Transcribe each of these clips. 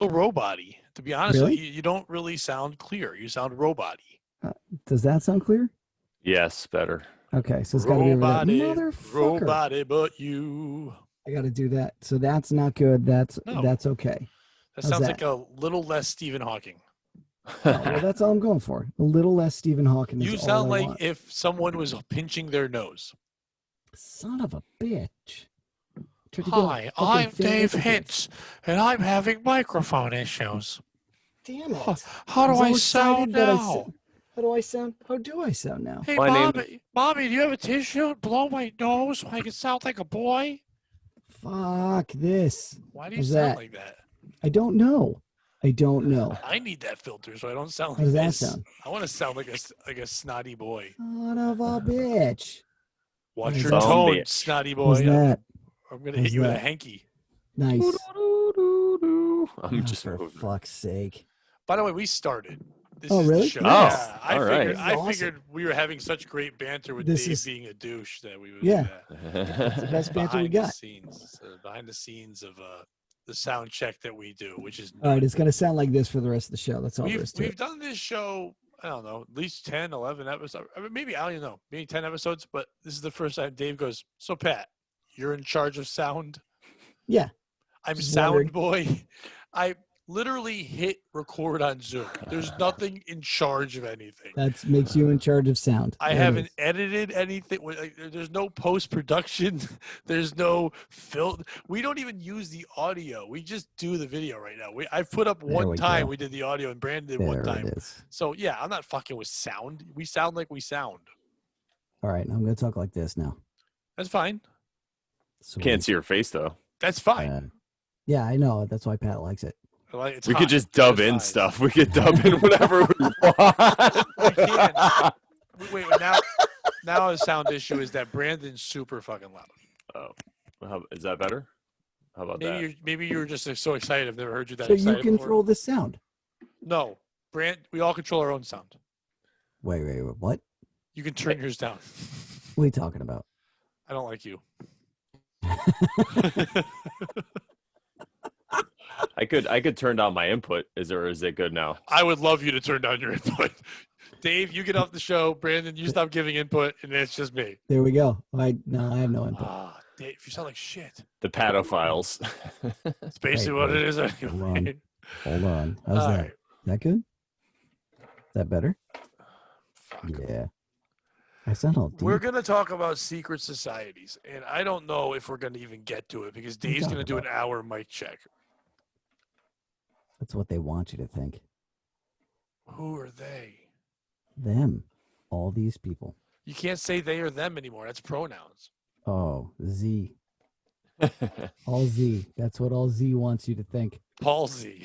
A robot-y. To be honest with Really? you, you don't really sound clear. You sound robot-y. Does that sound clear? Yes, better. Okay, so it's got to be over there. Robot-y, Motherfucker. robot-y, but you. I got to do that. So that's not good. No, That's okay. that How's sounds that? like a little less Stephen Hawking. Oh, well, that's all I'm going for. A little less Stephen Hawking is You all sound I like want. if someone was pinching their nose. Son of a bitch. Tried to get all Hi, fucking I'm Dave fancy. Hitz, and I'm having microphone issues. Damn it. How I'm do I so sound excited that now? how do I sound? How do I sound now? Hey, My name. Mommy, do you have a tissue? Blow my nose so I can sound like a boy? Fuck this. Why do you How's sound that? like that? I don't know. I don't know. I need that filter so I don't sound How like does that this. sound? I want to sound like a snotty boy. Son of a bitch. Watch How's your that Some sound? tone, bitch. snotty How's boy. that? I'm gonna hit How's you with a that? hanky. Nice. I'm Oh, just for moving. fuck's sake. By the way, we started. This Oh, is the really? show. Nice. Yeah, all right. This is I awesome. figured we were having such great banter with This Dave is being a douche that we would yeah. do that. It's the best banter we Behind the got. scenes, behind the scenes of the sound check that we do, which is All right, none. it's gonna sound like this for the rest of the show. That's all there is to We've it. done this show, I don't know, at least 10, 11 episodes. I mean, maybe, I don't know, maybe 10 episodes, but this is the first time Dave goes, so Pat, you're in charge of sound? Yeah. I'm Just sound wondering. boy. I literally hit record on Zoom. There's nothing in charge of anything. That makes you in charge of sound. I There it haven't is. edited anything. There's no post production. There's no filter. We don't even use the audio. We just do the video right now. I've put up There one we time. go. We did the audio, and Brandon did one There it time. is. So yeah, I'm not fucking with sound. We sound like we sound. All right, I'm gonna talk like this now. That's fine. Sweet. Can't see your face though. That's fine. Yeah, I know. That's why Pat likes it. It's We hot. could just dub It's in hot. stuff. We could dub in whatever we want. We can't. Wait, now the sound issue is that Brandon's super fucking loud. Oh, is that better? How about that? Maybe you were just so excited. I've never heard you that So excited you before. control the sound. No, we all control our own sound. Wait, what? You can turn yours down. What are you talking about? I don't like you. I could turn down my input. Is it good now? I would love you to turn down your input. Dave, you get off the show. Brandon, you stop giving input, and it's just me. There we go. I have no input. Dave, you sound like shit. The Podophiles. It's basically what it is anyway. Hold on. How's All that? right. Is that good? Is that better? Fuck. Yeah. I sound all deep. We're going to talk about secret societies, and I don't know if we're going to even get to it because What are you Dave's going to talking do an hour mic check. That's what they want you to think. Who are they? Them. All these people. You can't say they or them anymore. That's pronouns. Oh, Z. All Z. That's what all Z wants you to think. Palsy.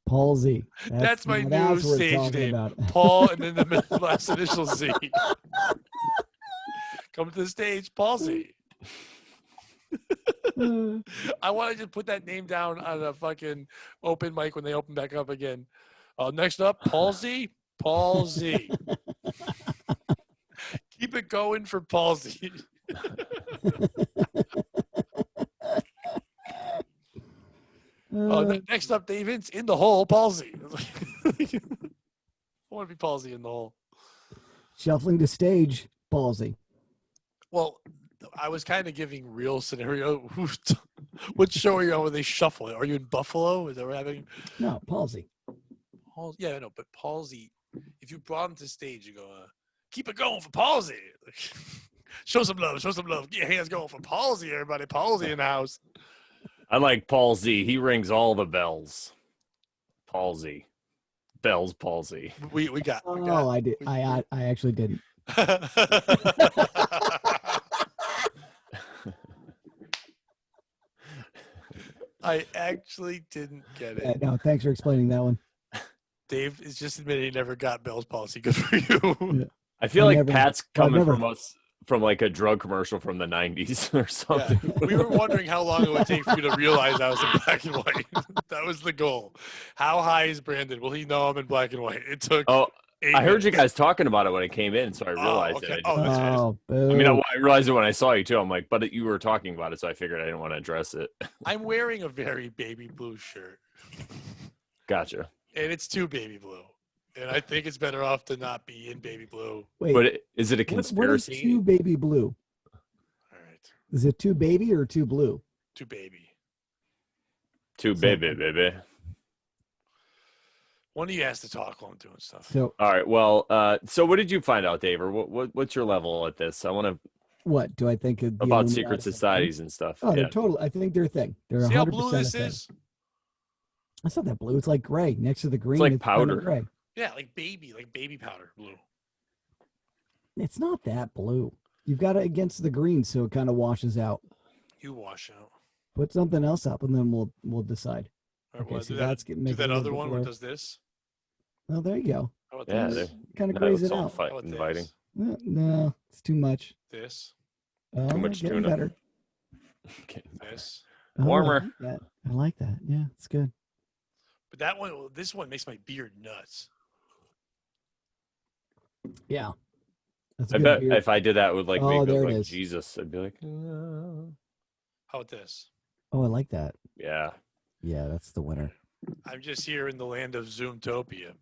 Paul Z. That's my now new that's what we're stage talking name. about. Paul and then the middle last initial Z. Come to the stage, Paul Z. I want to just put that name down on a fucking open mic when they open back up again. Next up, Paul Z. Paul Z. Keep it going for Paul Z. Next up, David's in the hole, palsy. I want to be palsy in the hole. Shuffling the stage, ballsy. Well, I was kind of giving real scenario. What show are you on where they shuffle it? Are you in Buffalo? Is that what happening? No, palsy. Yeah, I know, but palsy, if you brought him to stage, you go, keep it going for palsy. Show some love. Get your hands going for palsy, everybody. Palsy in the house. I like Paul Z. He rings all the bells. Palsy. Bells palsy. We got. Oh, I did. I actually didn't. I actually didn't get it. Yeah, no, thanks for explaining that one. Dave is just admitting he never got Bell's policy. Good for you. Yeah. I feel like Pat's coming never- from us from like a drug commercial from the 90s or something. Yeah. We were wondering how long it would take for you to realize I was in black and white. That was the goal. How high is Brandon? Will he know I'm in black and white? It took. Oh, I heard you minutes. guys talking about it when I came in, so I realized okay. it. Oh, that's right. Oh, I mean, I realized it when I saw you too. I'm like, but you were talking about it, so I figured I didn't want to address it. I'm wearing a very baby blue shirt. Gotcha. And it's too baby blue. And I think it's better off to not be in baby blue. Wait, But is it a what is conspiracy? too baby blue? All right. Is it too baby or too blue? Too baby. Too So- baby. One of you has to talk while I'm doing stuff. So All right. Well, so what did you find out, Dave? Or what's your level at this? I want to what do I think of the about Illuminati secret is a thing? societies and stuff. Oh, yeah. they're total. I think they're a thing. They're See how 100% blue a this thing. is? It's not that blue. It's like gray next to the green. like it's powder. kinda gray. Yeah, like baby powder blue. It's not that blue. You've got it against the green, so it kind of washes out. You wash out. Put something else up, and then we'll decide. All right, Okay, well, so do that, that's do make it a that little other bit one where it blur. does this. Oh, there you go. How about Yeah, this? Kind of That grays looks it all out. How about inviting. this? No, it's too much. This. Oh, much getting tuna. better. This. Oh, Warmer. I like that. Yeah, it's good. But that one, this one makes my beard nuts. Yeah, that's a I good bet beard. if I did that with like Oh, makeup there it like is. Jesus, I'd be like, How about this? Oh, I like that. yeah. Yeah, that's the winner. I'm just here in the land of Zoomtopia.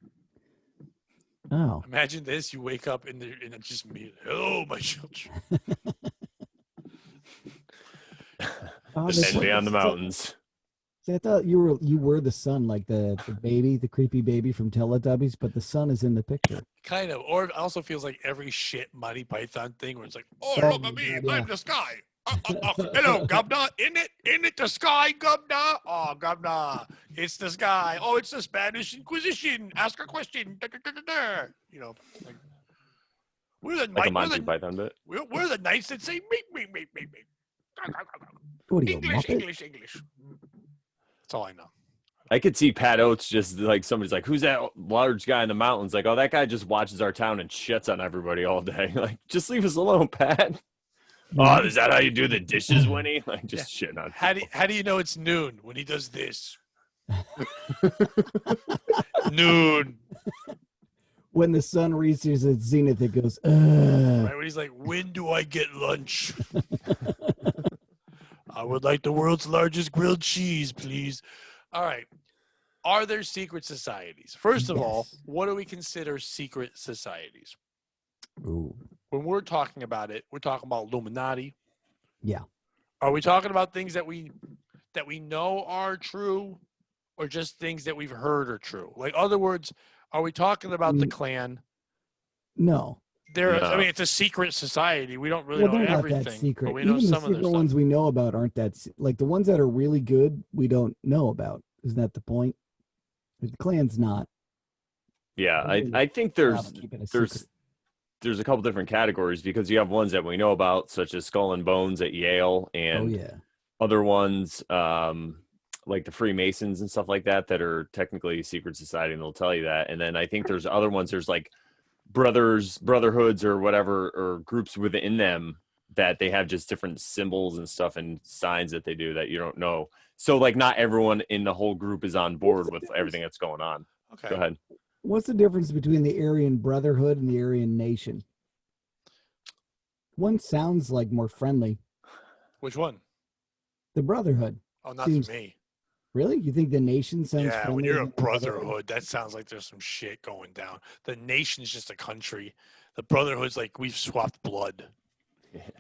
Oh, Imagine this: you wake up and it's just me. Hello, my children. oh The that's envy what- on the mountains. See, I thought you were the son, like the baby, the creepy baby from Teletubbies, but the son is in the picture. Kind of. Or it also feels like every shit Monty Python thing where it's like, oh, Oh look my at me. God, yeah. I'm the sky. Hello, Governor. In it the sky, Governor? Oh, Governor. It's the sky. Oh, it's the Spanish Inquisition. Ask a question. Da, da, da, da, da. You know, like, we're the Like a we're Monty the, Python bit. we're the knights that say meek. What are you, a English, Muppet? English. That's all I know. I could see Pat Oates just like somebody's like, who's that large guy in the mountains? Like, oh, that guy just watches our town and shits on everybody all day. Like, just leave us alone, Pat. Oh, is that how you do the dishes, Winnie? Like, just shitting on How people. do you know it's noon when he does this? Noon. When the sun reaches its zenith, it goes, Right when he's like, when do I get lunch? I would like the world's largest grilled cheese, please. All right. Are there secret societies? First of all, Yes. what do we consider secret societies? Ooh. When we're talking about it, we're talking about Illuminati. Yeah. Are we talking about things that we know are true, or just things that we've heard are true? Like, other words, are we talking about the Klan? No. I No. mean, it's a secret society. We don't really Well, know they're not everything, that secret. but we know Even the some of their secret stuff. ones we know about aren't that like the ones that are really good. We don't know about. Isn't that the point? The Klan's not. Yeah, Really I think proud of keeping a secret. there's a couple different categories because you have ones that we know about, such as Skull and Bones at Yale, Oh and yeah. other ones like the Freemasons and stuff like that that are technically secret society, and they'll tell you that. And then I think there's other ones. There's like brotherhoods or whatever, or groups within them that they have just different symbols and stuff and signs that they do that you don't know. So like not everyone in the whole group is on board with everything that's going on. Okay. Go ahead. What's the difference between the Aryan Brotherhood and the Aryan Nation? One sounds like more friendly. Which one? The Brotherhood. Oh, not Seems to me. Really? You think the Nation sounds Yeah, friendlier when you're a than the brotherhood, that sounds like there's some shit going down. The nation's just a country. The brotherhood's like we've swapped blood.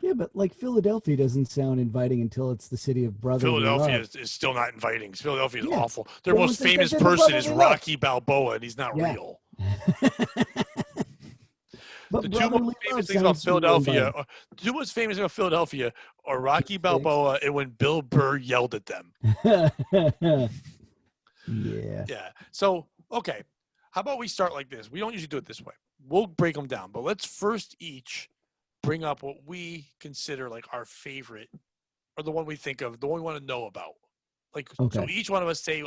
Yeah, but like Philadelphia doesn't sound inviting until it's the city of brotherly Philadelphia love. is still not inviting. Philadelphia is Yeah. awful. Their Well, most once they famous get to the person is brotherly love. Rocky Balboa, and he's not Yeah. real. But The two brotherly most famous love things about sounds more Philadelphia, inviting. the two most famous about Philadelphia are Rocky Balboa and when Bill Burr yelled at them. Yeah. Yeah. So, okay. How about we start like this? We don't usually do it this way. We'll break them down, but let's first each bring up what we consider like our favorite or the one we think of, the one we want to know about. Like, so Okay. each one of us say,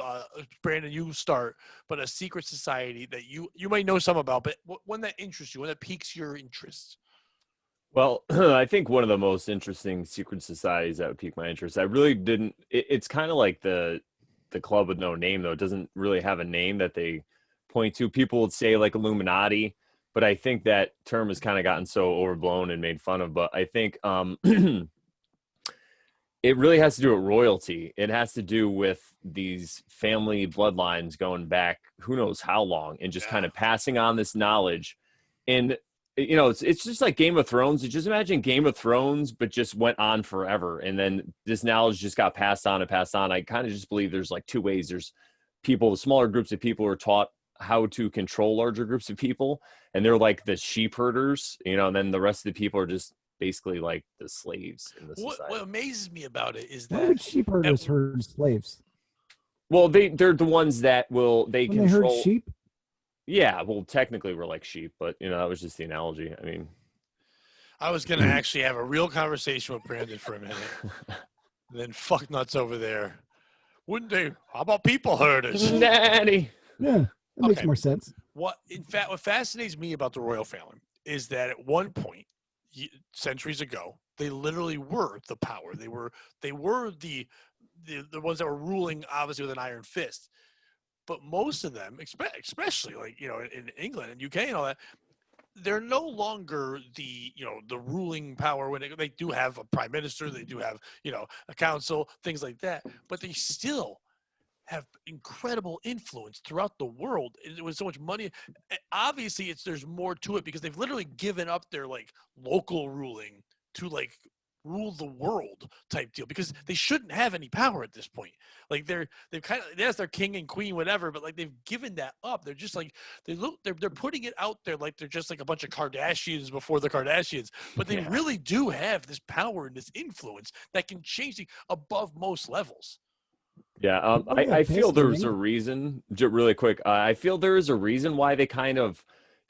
Brandon, you start, but a secret society that you may know some about, but one that interests you, one that piques your interest. Well, I think one of the most interesting secret societies that would pique my interest. I really didn't. It's kind of like the club with no name, though. It doesn't really have a name that they point to. People would say like Illuminati, but I think that term has kind of gotten so overblown and made fun of. But I think It really has to do with royalty. It has to do with these family bloodlines going back who knows how long, and just kind of passing on this knowledge. And it's just like Game of Thrones. You just imagine Game of Thrones, but just went on forever, and then this knowledge just got passed on and passed on. I kind of just believe there's like two ways. There's people, smaller groups of people, who are taught how to control larger groups of people, and they're like the sheep herders, and then the rest of the people are just basically like the slaves in the society. What amazes me about it is Why that would sheep herders herd slaves? Well, they're the ones that When control. they herd sheep? Yeah, well, technically we're like sheep, but that was just the analogy. I mean, I was gonna actually have a real conversation with Brandon for a minute, and then fuck nuts over there. Wouldn't they? How about people herders? Nanny. Yeah, that makes more sense. What fascinates me about the royal family is that at one point, centuries ago, they literally were the power. They were the ones that were ruling, obviously with an iron fist. But most of them, especially like in England and UK and all that, they're no longer the ruling power. When they do have a prime minister, they do have a council, things like that. But they still have incredible influence throughout the world. It was so much money. Obviously, there's more to it because they've literally given up their like local ruling to like rule the world type deal, because they shouldn't have any power at this point. Like they're kind of, yes, they're king and queen, whatever, but like they've given that up. They're just like they're putting it out there like they're just like a bunch of Kardashians before the Kardashians, but they really do have this power and this influence that can change things above most levels. Yeah, I feel there's a reason. Really quick, I feel there is a reason why they kind of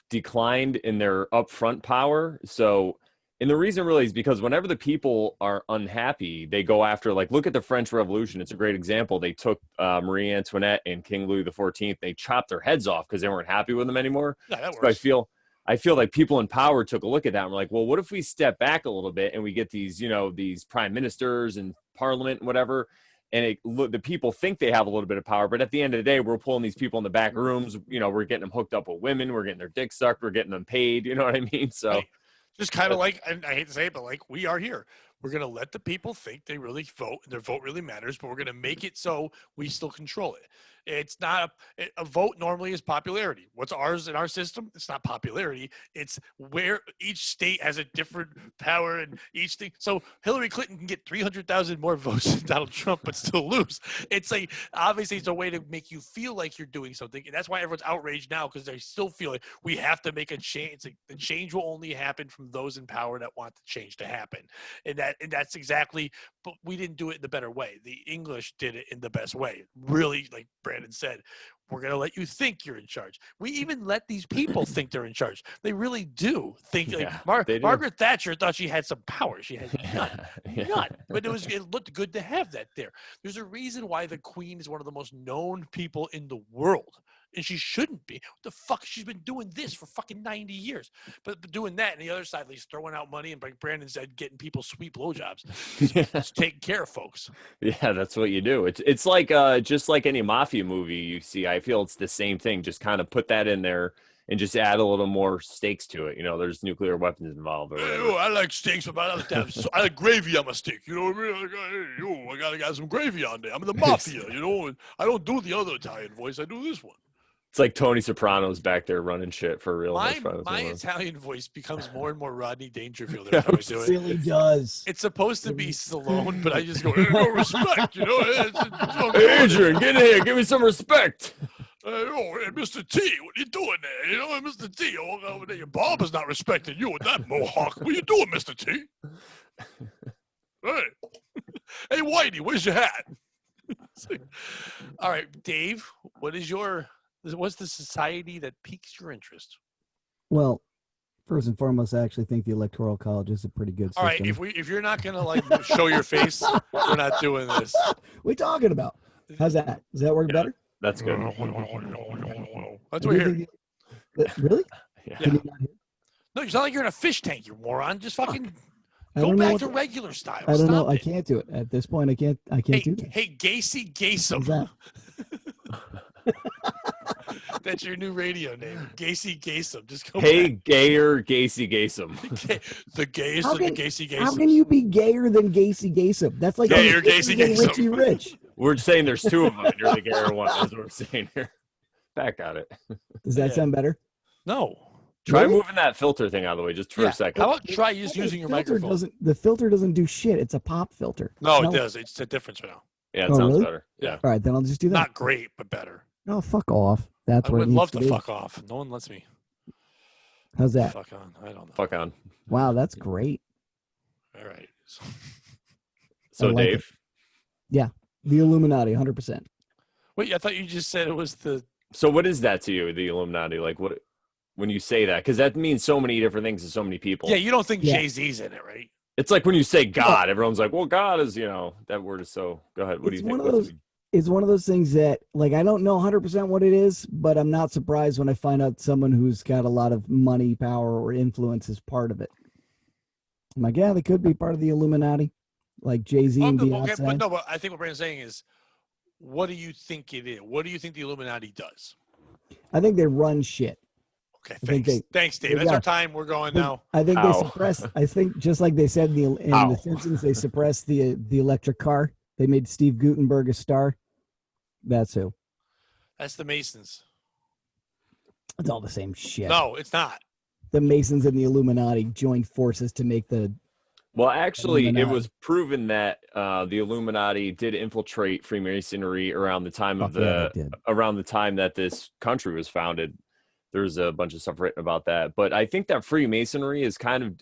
declined in their upfront power. So, and the reason really is because whenever the people are unhappy, they go after, like, look at the French Revolution. It's a great example. They took Marie Antoinette and King Louis XIV. They chopped their heads off because they weren't happy with them anymore. Yeah, that so works. I feel like people in power took a look at that and were like, well, what if we step back a little bit and we get these, these prime ministers and parliament and whatever, and the people think they have a little bit of power, but at the end of the day, we're pulling these people in the back rooms. We're getting them hooked up with women. We're getting their dicks sucked. We're getting them paid. You know what I mean? So, right. Just kind of like, and I hate to say it, but like we are here. We're going to let the people think they really vote and their vote really matters, but we're going to make it so we still control it. It's not a vote normally is popularity. What's ours in our system? It's not popularity. It's where each state has a different power and each thing. So Hillary Clinton can get 300,000 more votes than Donald Trump, but still lose. It's like, obviously it's a way to make you feel like you're doing something. And that's why everyone's outraged now, because they still feel like we have to make a change. It's like the change will only happen from those in power that want the change to happen. And that's exactly, but we didn't do it in the better way. The English did it in the best way. Really, like Brandon said, we're going to let you think you're in charge. We even let these people think they're in charge. They really do think. Like Margaret Thatcher thought she had some power. She had none. But it looked good to have that there. There's a reason why the Queen is one of the most known people in the world. And she shouldn't be. What the fuck? She's been doing this for fucking 90 years. But doing that, and the other side, at least throwing out money, and like Brandon said, getting people sweet blowjobs. Just taking care of folks. Yeah, that's what you do. It's like just like any mafia movie you see. I feel it's the same thing. Just kind of put that in there and just add a little more stakes to it. There's nuclear weapons involved. I like steaks, but I like gravy on my steak. You know what I mean? I gotta some gravy on there. I'm in the mafia, and I don't do the other Italian voice. I do this one. It's like Tony Soprano's back there running shit for real. My Italian voice bemes more and more Rodney Dangerfield every time I do it. It really does. It's supposed to be Stallone, but I just go, no respect, Hey, Adrian, get in here. Give me some respect. Hey, Mr. T, what are you doing there? Mr. T, over there, your barber's not respecting you with that mohawk. What are you doing, Mr. T? Hey, Whitey, where's your hat? All right, Dave, what's the society that piques your interest? Well, first and foremost, I actually think the Electoral College is a pretty good system. All right, if you're not gonna show your face, we're not doing this. What are we talking about? How's that? Does that work better? That's good. That's what we're hearing. Really? Yeah. No, you sound like you're in a fish tank, you moron. Just fucking go back to regular style. I don't know. I can't do it at this point. I can't do that. Hey, Gacy Gaysom. That's your new radio name, Gacy Gaysom. Just go Hey, back. gayer Gacy Gaysum. The gayest How of the can- Gacy How Gaysom. can you be gayer than Gacy Gaysom? That's like Gayer the Gacy than Gaysom. Richie Rich. We're saying there's two of them, and you're the gayer one. That's what we're saying here. Back at it. Does that Yeah. sound better? No. Try Really? moving that filter thing out of the way just for a second. How about try just The using your filter microphone? The filter doesn't do shit. It's a pop filter. No, it No. does. It's a difference right now. Yeah, it Oh, sounds really? better. Yeah. All right, then I'll just do that. Not great, but better. Oh, fuck off. That's I what it would needs love to to be. fuck off. No one lets me. How's that? Fuck on. I don't know. Fuck on. Wow, that's great. All right. So, like Dave, The Illuminati, 100%. Wait, I thought you just said it was the. so what is that to you, the Illuminati? Like, what when you say that? Because that means so many different things to so many people. Yeah, you don't think Yeah. Jay-Z's in it, right? It's like when you say God, everyone's like, well, God is, that word is so. Go ahead. What do It's you think? one of What's it those- mean? It's one of those things that, like, I don't know 100% what it is, but I'm not surprised when I find out someone who's got a lot of money, power, or influence is part of it. I'm like, yeah, they could be part of the Illuminati, like Jay-Z and Beyonce. Okay, but no, but I think what Brandon's saying is, what do you think it is? What do you think the Illuminati does? I think they run shit. Okay, I think thanks. Thanks, Dave. That's yeah. our time. We're going now. I think they Ow. suppress. I think just like they said in Ow. the Simpsons, they suppressed the electric car. They made Steve Gutenberg a star. That's who. That's the Masons. It's all the same shit. No, it's not. The Masons and the Illuminati joined forces to make the. Well, actually, it Illuminati. was proven that the Illuminati did infiltrate Freemasonry around the time of Fuck yeah, they did. around the time that this country was founded. There's a bunch of stuff written about that, but I think that Freemasonry is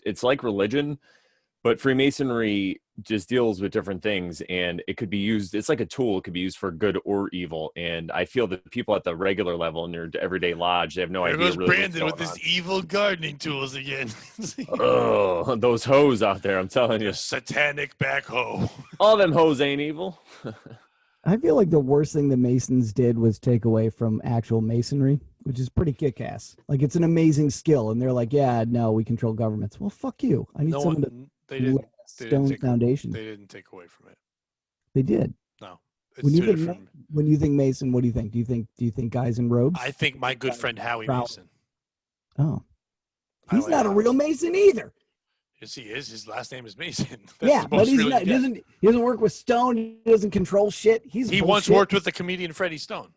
it's like religion, but Freemasonry just deals with different things, and it could be used. It's like a tool; it could be used for good or evil. And I feel that people at the regular level in their everyday lodge, they have no There idea. goes Really Brandon with what's his evil gardening tools again. going on. Oh, those hoes out there! I'm telling you, The satanic backhoe. all them hoes ain't evil. I feel like the worst thing the Masons did was take away from actual masonry, which is pretty kick-ass. Like, it's an amazing skill, and they're like, "Yeah, no, we control governments." Well, fuck you. I need No someone one. They to didn't. lay a stone foundation. They didn't take away from it. They did. No, it's When you two think different. when you think Mason, what do you think? Do you think guys in robes? I think my good friend Howie Proud. Mason. Oh, I he's like not a Howie. real Mason either. Yes, he is. His last name is Mason. That's Yeah, the but most he's real not. you get. He doesn't work with stone. He doesn't control shit. He's He once bullshit. worked with the comedian Freddie Stone.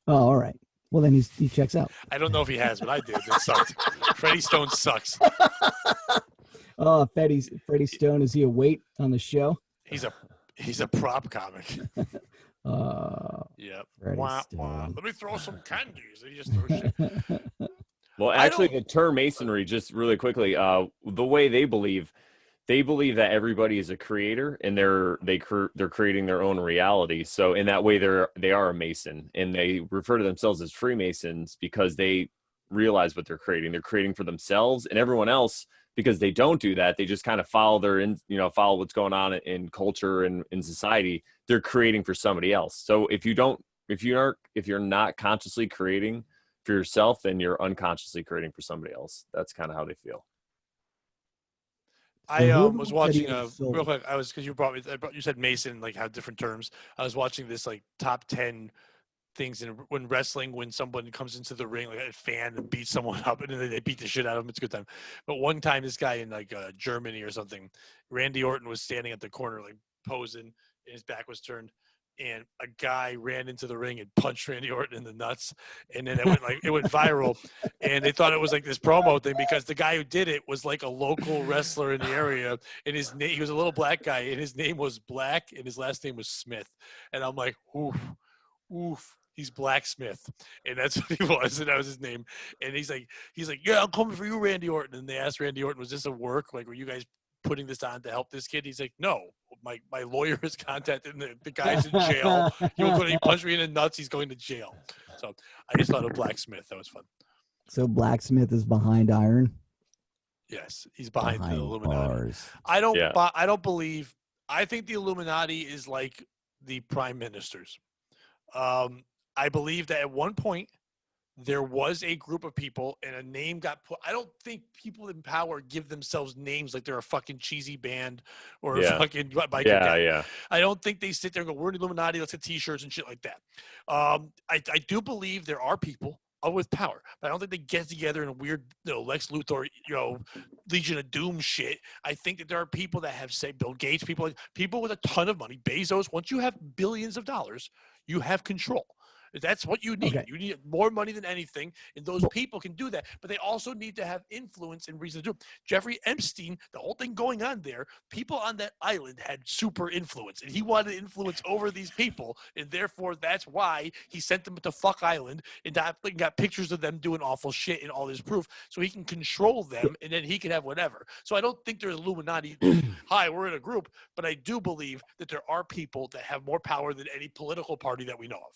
Oh, all right. Well, then he checks out. I don't know if he has, but I did. That sucked. Freddie Stone sucks. Oh, Freddie Stone, is he a weight on the show? He's a prop comic. Yep. Freddie Wah, wah. Stone. Let me throw some candies. And he just throws shit. Well, I actually, don't- the term masonry, just really quickly, the way they believe that everybody is a creator, and they're creating their own reality. So in that way, they are a mason, and they refer to themselves as Freemasons because they realize what they're creating. They're creating for themselves and everyone else. Because they don't do that, they just kind of follow follow what's going on in culture and in society. They're creating for somebody else. So if you're not consciously creating for yourself, then you're unconsciously creating for somebody else. That's kind of how they feel. I Well, was who watching said he was sold? real quick. I was because you said Mason, like have different terms. I was watching this like top 10 things when wrestling, when someone comes into the ring like a fan and beats someone up and then they beat the shit out of him. It's a good time. But one time, this guy in like Germany or something, Randy Orton was standing at the corner like posing, and his back was turned. And a guy ran into the ring and punched Randy Orton in the nuts, and then it went viral, and they thought it was like this promo thing because the guy who did it was like a local wrestler in the area, and he was a little black guy, and his name was Black, and his last name was Smith, and I'm like, oof, he's Blacksmith, and that's what he was, and that was his name, and he's like, yeah, I'm coming for you, Randy Orton, and they asked Randy Orton, was this a work? Like, were you guys putting this on to help this kid? He's like, no, my lawyer has contacted the guy's in jail. He punched me in the nuts. He's going to jail. So I just thought of Blacksmith. That was fun. So Blacksmith is behind iron. Yes, he's behind the Illuminati. bars. I don't Yeah. believe. I think the Illuminati is like the prime ministers. I believe that at one point there was a group of people and a name got put. I don't think people in power give themselves names like they're a fucking cheesy band or a fucking biker gang. Yeah. I don't think they sit there and go, we're the Illuminati, let's get t-shirts and shit like that. I do believe there are people with power, but I don't think they get together in a weird, Lex Luthor, Legion of Doom shit. I think that there are people that have, say, Bill Gates, people with a ton of money, Bezos. Once you have billions of dollars, you have control. That's what you need. Okay. You need more money than anything, and those people can do that. But they also need to have influence and reason to do it. Jeffrey Epstein, the whole thing going on there, people on that island had super influence, and he wanted influence over these people, and therefore that's why he sent them to Fuck Island and got pictures of them doing awful shit and all this proof, so he can control them, and then he can have whatever. So I don't think there's Illuminati. Hi, we're in a group, but I do believe that there are people that have more power than any political party that we know of.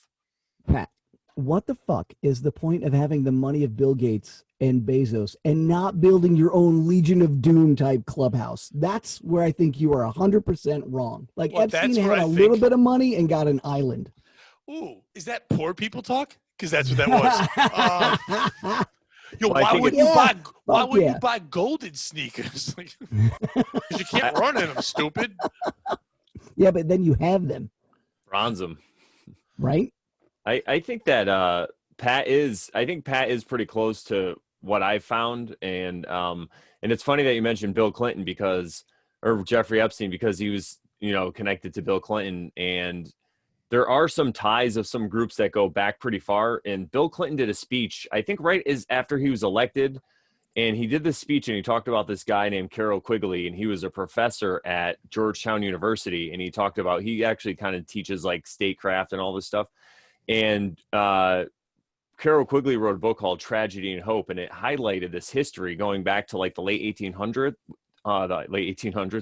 Pat, what the fuck is the point of having the money of Bill Gates and Bezos and not building your own Legion of Doom type clubhouse? That's where I think you are 100% wrong. Like, Well, Epstein that's where had I a think- little bit of money and got an island. Ooh, is that poor people talk? Because that's what that was. Yo, Well, I why think would it's- you buy? Why Fuck would yeah. you buy golden sneakers? Because you can't run in them, stupid. Yeah, but then you have them, Bronze them. right? I think that Pat is pretty close to what I found, and it's funny that you mentioned Bill Clinton or Jeffrey Epstein, because he was connected to Bill Clinton, and there are some ties of some groups that go back pretty far. And Bill Clinton did a speech, I think, right after he was elected, and he did this speech and he talked about this guy named Carroll Quigley, and he was a professor at Georgetown University, and he actually kind of teaches like statecraft and all this stuff. And Carroll Quigley wrote a book called Tragedy and Hope, and it highlighted this history going back to like the late 1800s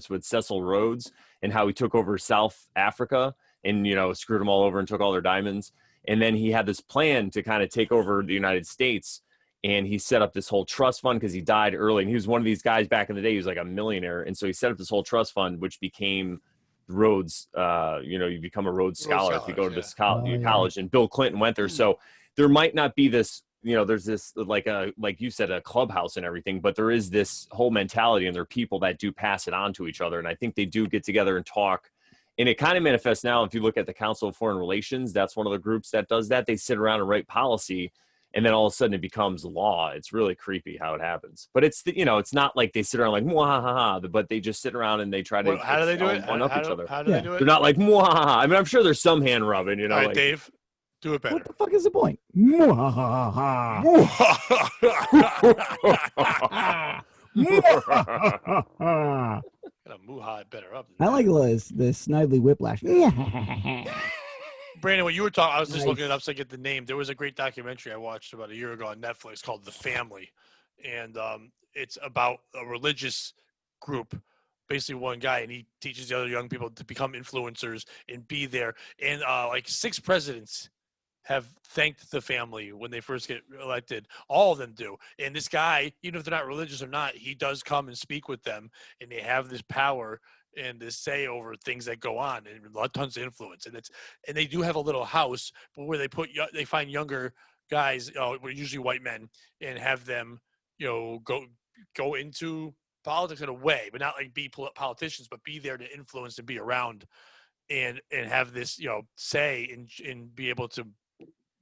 with Cecil Rhodes and how he took over South Africa and screwed them all over and took all their diamonds. And then he had this plan to kind of take over the United States, and he set up this whole trust fund because he died early, and he was one of these guys back in the day. He was like a millionaire, and so he set up this whole trust fund, which became Rhodes. You become a Rhodes Scholar if you go to this college, and Bill Clinton went there. So there might not be this, there's this like you said, a clubhouse and everything, but there is this whole mentality, and there are people that do pass it on to each other, and I think they do get together and talk. And it kind of manifests now. If you look at the Council of Foreign Relations, that's one of the groups that does that. They sit around and write policy, and then all of a sudden it becomes law. It's really creepy how it happens. But it's it's not like they sit around like mwah, but they just sit around and they try to how do they do it? one up each other. How do they do it? They're not like mwah. I mean, I'm sure there's some hand rubbing. All right, like, Dave, do it better. What the fuck is the point? Gotta muha it better up. I like the snidely whiplash. Brandon, when you were talking, I was just Nice. looking it up so I get the name. There was a great documentary I watched about a year ago on Netflix called The Family. And it's about a religious group, basically one guy, and he teaches the other young people to become influencers and be there. And like 6 presidents have thanked the family when they first get elected. All of them do. And this guy, even if they're not religious or not, he does come and speak with them, and they have this power and this say over things that go on, and tons of influence. And they do have a little house, but where they find younger guys, usually white men, and have them, go into politics in a way, but not like be politicians, but be there to influence and be around, and have this, say and be able to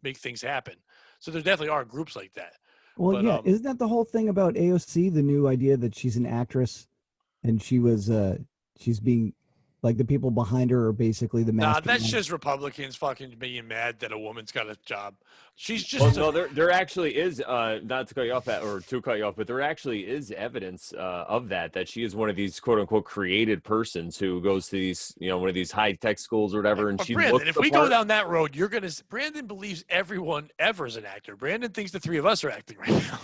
make things happen. So there definitely are groups like that. Well, But, yeah, isn't that the whole thing about AOC? The new idea that she's an actress, and she's being like, the people behind her are basically the Nah, mastermind. that's just Republicans fucking being mad that a woman's got a job. She's just Well, no, there actually is, not to cut you off, but there actually is evidence of that she is one of these quote unquote created persons who goes to these, one of these high tech schools or whatever. And But she Brandon, looks if the we part. go down that road, Brandon believes everyone ever is an actor. Brandon thinks the 3 of us are acting right now.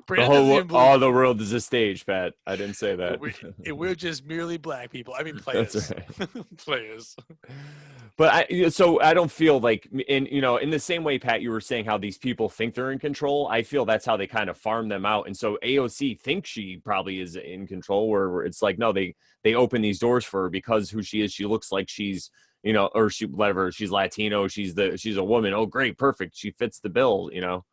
The world is a stage, Pat. I didn't say that. We're just merely black people. I mean, That's players. right. Players. But I don't feel like, in the same way, Pat, you were saying how these people think they're in control. I feel that's how they kind of farm them out. And so AOC thinks she probably is in control, where it's like, no, they open these doors for her because who she is. She looks like she's, you know, or whatever, she's Latino, she's a woman. Oh, great, perfect. She fits the bill, you know.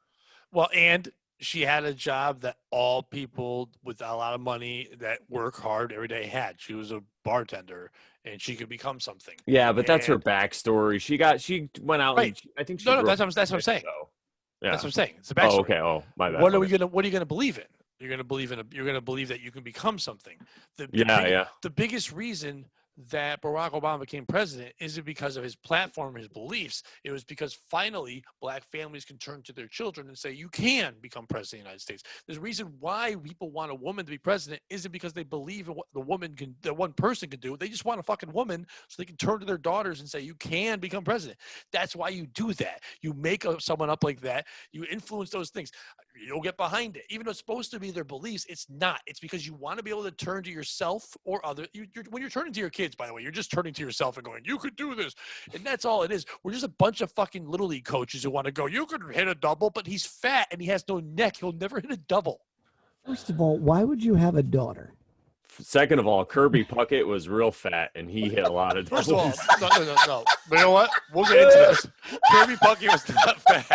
Well, and she had a job that all people with a lot of money that work hard every day had. She was a bartender, and she could become something. Yeah, but that's her And backstory. She went out right, and I think she no, grew up that's what I'm rich, saying. so yeah. That's what I'm saying. It's the Oh, backstory. okay. Oh, my bad. What are you gonna believe in? You're gonna believe that you can become something. The biggest reason that Barack Obama became president isn't because of his platform, his beliefs. It was because finally black families can turn to their children and say, you can become president of the United States. There's a reason why people want a woman to be president isn't because they believe in what the one person can do. They just want a fucking woman so they can turn to their daughters and say, you can become president. That's why you do that. You make someone up like that. You influence those things. You'll get behind it. Even though it's supposed to be their beliefs, it's not. It's because you want to be able to turn to yourself or other. When you're turning to your kids, by the way, you're just turning to yourself and going, you could do this. And that's all it is. We're just a bunch of fucking Little League coaches who want to go, you could hit a double, but he's fat and he has no neck. He'll never hit a double. First of all, why would you have a daughter? Second of all, Kirby Puckett was real fat and he hit a lot of First of all, doubles. no. But you know what? We'll get into this. Kirby Puckett was not fat.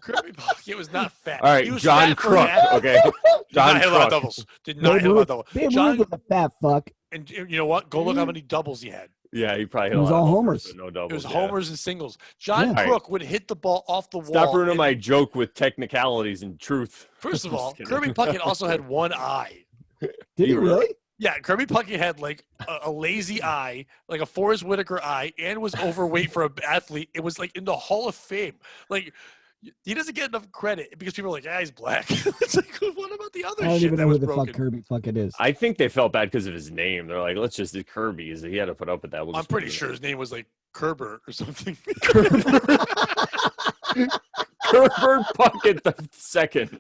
Kirby Puckett was not fat. All right, He was John fat for Crook. that. Okay, Did not John hit a lot of Crook. doubles. Did not hit a lot of doubles. Babe John, Ruth was a fat fuck. and you know what? Go look how many doubles he had. Yeah, he probably hit It was a lot all of homers. but no doubles. It was yeah. homers and singles. John Yeah. Crook would hit the ball off the wall. Stop ruining and- my joke with technicalities and truth. First of Just all, kidding. Kirby Puckett also had one eye. Did he really? Yeah, Kirby Puckett had like a lazy eye, like a Forrest Whitaker eye, and was overweight for an athlete. It was like in the Hall of Fame. Like, he doesn't get enough credit because people are like, yeah, he's black. It's like, what about the other I don't shit even that know was who the broken? fuck Kirby Puckett is. I think they felt bad because of his name. They're like, let's just do Kirby. He had to put up with that. We'll I'm just put pretty it sure his name was like Kerber or something. Herbert Puckett the second.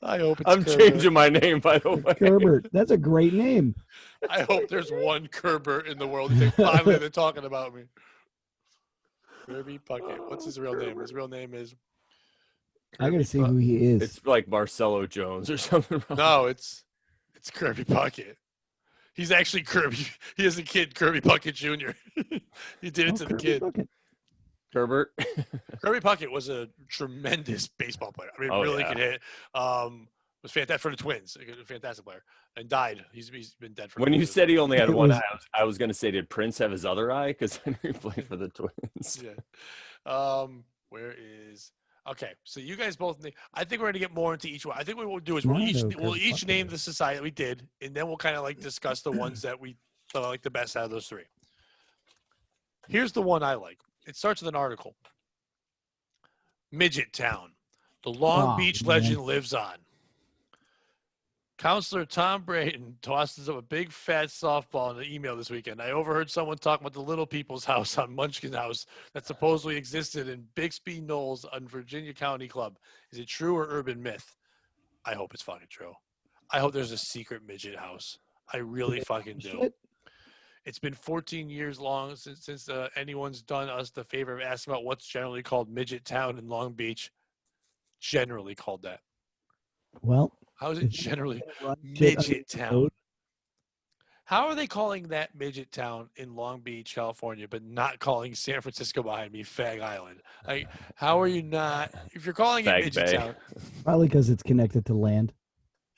I hope it's I'm Kerber. changing my name, by the way. Herbert. That's a great name. I hope there's one Kerber in the world. Finally, they're talking about me. Kirby Puckett. What's his real name? His real name is. I gotta see who he is. It's like Marcelo Jones or something. No, it's Kirby Puckett. He's actually Kirby. He has a kid, Kirby Puckett Jr. He did it to the Kirby kid. Puckett. Herbert. Kirby Puckett was a tremendous baseball player. I mean, Oh, really yeah. could hit. Was fantastic for the Twins. A fantastic player, and died. He's been dead for. When you years. said he only had It one was- eye, I was going to say, did Prince have his other eye? Because he played for the Twins. Yeah. Where is? Okay, so you guys both. I think we're gonna get more into each one. I think what we'll do is we'll I each know Kirby each Puckett name is. the society that we did, and then we'll kind of like discuss the ones that we like the best out of those three. Here's the one I like. It starts with an article. Midget Town. The Long Oh, Beach man. legend lives on. Counselor Tom Brayton tosses up a big fat softball in an email this weekend. I overheard someone talking about the Little People's House on Munchkin House that supposedly existed in Bixby Knolls on Virginia County Club. Is it true or urban myth? I hope it's fucking true. I hope there's a secret midget house. I really fucking do. Shit. It's been 14 years long since anyone's done us the favor of asking about what's generally called Midget Town in Long Beach. Generally called that. Well, How is it generally run shit under Midget the Town? road. How are they calling that Midget Town in Long Beach, California, but not calling San Francisco behind me Fag Island? Like, how are you not? If you're calling it Fag Midget Bay. Town, Probably because it's connected to land.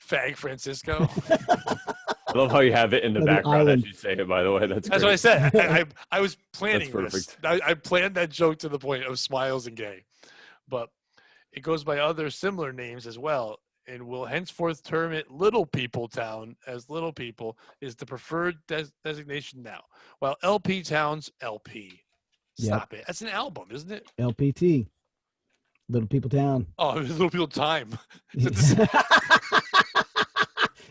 Fag Francisco. I love how you have it in the The background island. as you say it, by the way. That's That's great. what I said. I was planning That's this. perfect. I planned that joke to the point of smiles and gay. But it goes by other similar names as well, and will henceforth term it Little People Town, as Little People is the preferred designation now. While LP Town's LP. Stop it. That's an album, isn't it? LPT. Little People Town. Oh, Little People Time.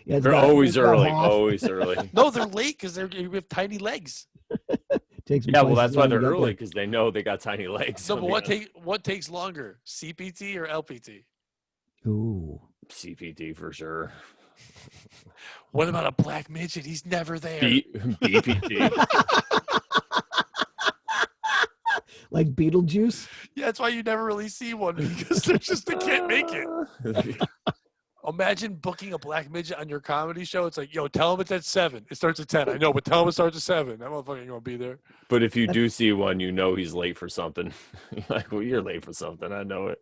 Yeah, it's They're about- always it's about early. half. Always early. No, they're late because you have tiny legs. Takes them Yeah, well, twice that's as why long to they're get early there. because they know they got tiny legs. No, on but the what takes longer, CPT or LPT? Ooh. CPT for sure. What about a black midget? He's never there. BPT. Like Beetlejuice? Yeah, that's why you never really see one because they can't make it. Imagine booking a black midget on your comedy show. It's like, yo, tell him it's at 7. It starts at 10. I know, but tell him it starts at 7. That motherfucker ain't gonna be there. But if you do see one, you know he's late for something. You're like, well, you're late for something. I know it.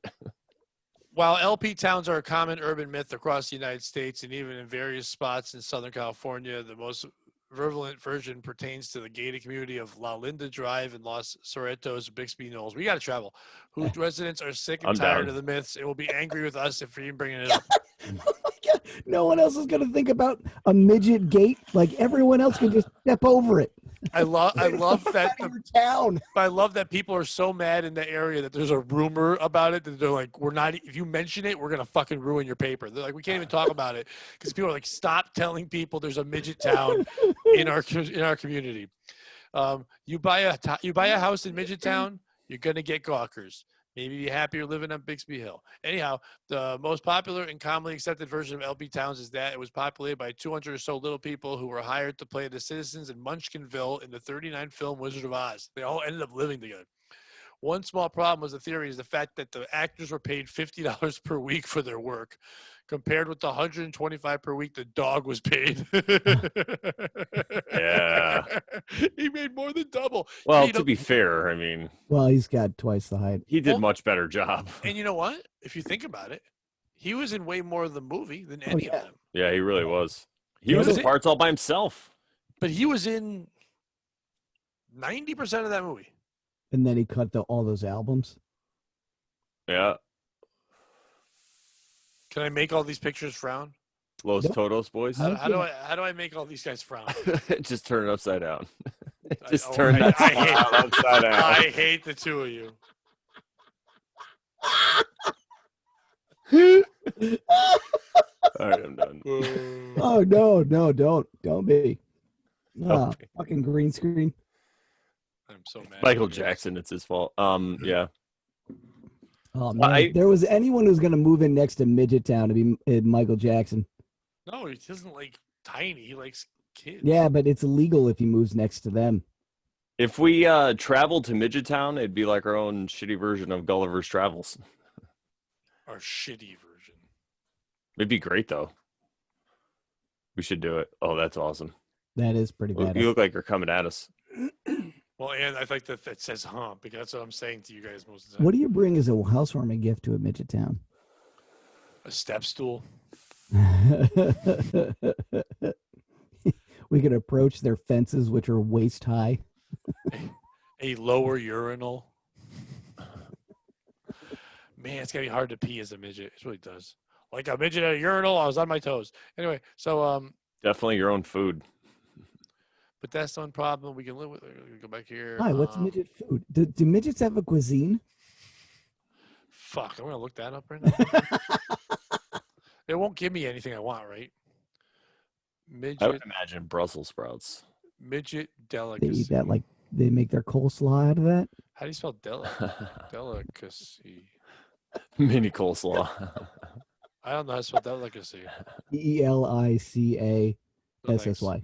While LP towns are a common urban myth across the United States and even in various spots in Southern California, the most virulent version pertains to the gated community of La Linda Drive and Los Cerritos, Bixby Knolls. We got to travel. Whose residents are sick and I'm tired down. of the myths and will be angry with us if we're bringing it up. Oh my God. No one else is going to think about a midget gate. Like everyone else can just step over it. I love that Out of your town. I love that people are so mad in the area that there's a rumor about it that they're like, we're not. If you mention it, we're gonna fucking ruin your paper. They're like, we can't even talk about it because people are like, stop telling people there's a midget town in our community. You buy a house in Midget Town, you're gonna get gawkers. Maybe be happier living on Bixby Hill. Anyhow, the most popular and commonly accepted version of LP Towns is that it was populated by 200 or so little people who were hired to play the citizens in Munchkinville in the 1939 film Wizard of Oz. They all ended up living together. One small problem was the theory is the fact that the actors were paid $50 per week for their work, compared with the $125 per week the dog was paid. Yeah. He made more than double. Well, You to know- be fair, I mean, Well, he's got twice the height. he did Well- much better job. And you know what? If you think about it, he was in way more of the movie than any yeah. of them. Yeah, he really was. He Yeah, was was in it- parts all by himself. But he was in 90% of that movie. And then he cut all those albums. Yeah. Can I make all these pictures frown? Los Nope. Todos boys. How do I make all these guys frown? Just turn it upside down. I- Just oh, turn I- that I hate- smile upside down. I hate the two of you. All right, I'm done. Oh no, don't be. Don't be. Fucking green screen. I'm so mad. Michael at you guys. Jackson, it's his fault. Yeah. Oh man, I- if there was anyone who's gonna move in next to Midget Town to be Michael Jackson. No, he doesn't like tiny. He likes kids. Yeah, but it's illegal if he moves next to them. If we traveled to Midget Town, it'd be like our own shitty version of Gulliver's Travels. Our shitty version. It'd be great though. We should do it. Oh, that's awesome. That is pretty bad. You look like you're coming at us. Well, and I think that says hump because that's what I'm saying to you guys most of the time. What do you bring as a housewarming gift to a Midget Town? A step stool. We could approach their fences, which are waist high. A lower urinal. Man, it's gonna be hard to pee as a midget. It really does. Like a midget at a urinal, I was on my toes. Anyway, so Definitely your own food. but that's one problem we can live with. Go back here. Hi, what's midget food? Do midgets have a cuisine? Fuck, I'm gonna look that up right now. It won't give me anything I want, right? I would Midget, imagine Brussels sprouts. midget They delicacy. eat that like they make their coleslaw out of that. How do you spell delicacy? Mini coleslaw. I don't know how to spell delicacy. ELICASSY. No, thanks. Not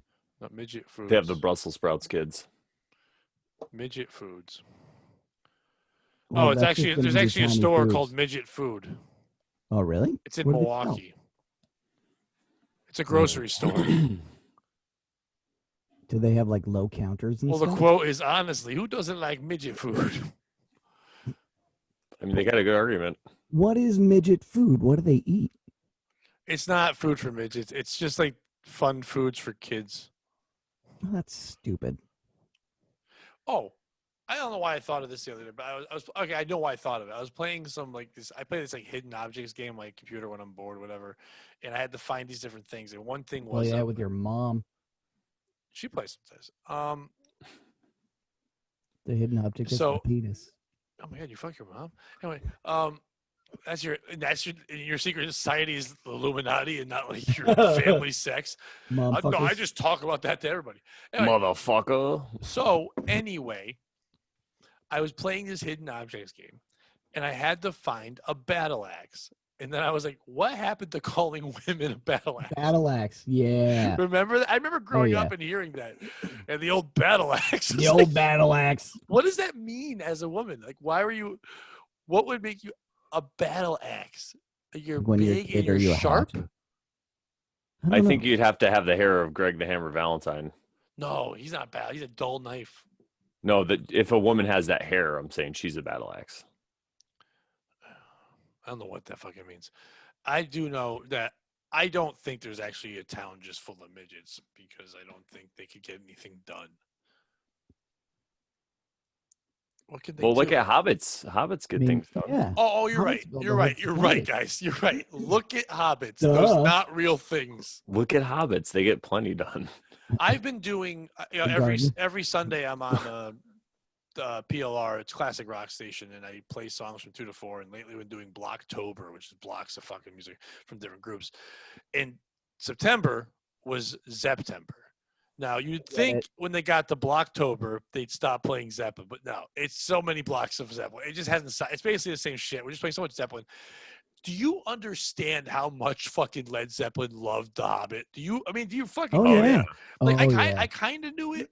midget foods. They have the Brussels sprouts, kids. midget foods. Well, Oh, it's that's actually just gonna there's be actually a tiny store foods. called Midget Food. Oh, really? It's in What do they sell? Milwaukee. It's a grocery store. Do they have like low counters and Well, the stuff? quote is honestly, who doesn't like midget food? I mean, they got a good argument. What is midget food? What do they eat? It's not food for midgets. It's just like fun foods for kids. Oh, that's stupid. Oh, I don't know why I thought of this the other day, but I was okay. I know why I thought of it. I was playing some like this. I play this like hidden objects game on my computer when I'm bored, whatever. And I had to find these different things. And one thing Well, was yeah, with your mom, she plays sometimes. the hidden object is So- the penis. Oh my god, you fuck your mom. Anyway, that's your secret society is the Illuminati and not like your family sex. Mom No, I fuckers. just talk about that to everybody. Anyway, Motherfucker. so anyway, I was playing this hidden objects game, and I had to find a battle axe. And then I was like, "What happened to calling women a battle axe?" Battle axe. Yeah. Remember that? I remember growing yeah. up and hearing that, and the old battle axe. The It's old like, battle axe. what does that mean as a woman? Like, why were you? What would make you a battle axe? You're When you're a big kid, and are you're you a sharp. hatchet? I think you'd have to have the hair of Greg the Hammer Valentine. No, he's not bad. He's a dull knife. No, that if a woman has that hair, I'm saying she's a battle axe. I don't know what that fucking means. I do know that I don't think there's actually a town just full of midgets because I don't think they could get anything done. What could they do? Well, look at hobbits. Hobbits get things done. Yeah. Oh, you're Hobbits right. build You're a right. whole You're right, planet. guys. You're right. Look at hobbits. Duh. Those not real things. Look at hobbits. They get plenty done. I've been doing every Sunday. I'm on PLR. It's classic rock station, and I play songs from 2 to 4. And lately, we've been doing Blocktober, which is blocks of fucking music from different groups. And September was September. Now you'd think when they got to Blocktober, they'd stop playing Zeppelin, but no, it's so many blocks of Zeppelin. It just hasn't. It's basically the same shit. We're just playing so much Zeppelin. Do you understand how much fucking Led Zeppelin loved The Hobbit? Do you? I mean, do you fucking? Oh, yeah. Like Oh, I kind of knew it.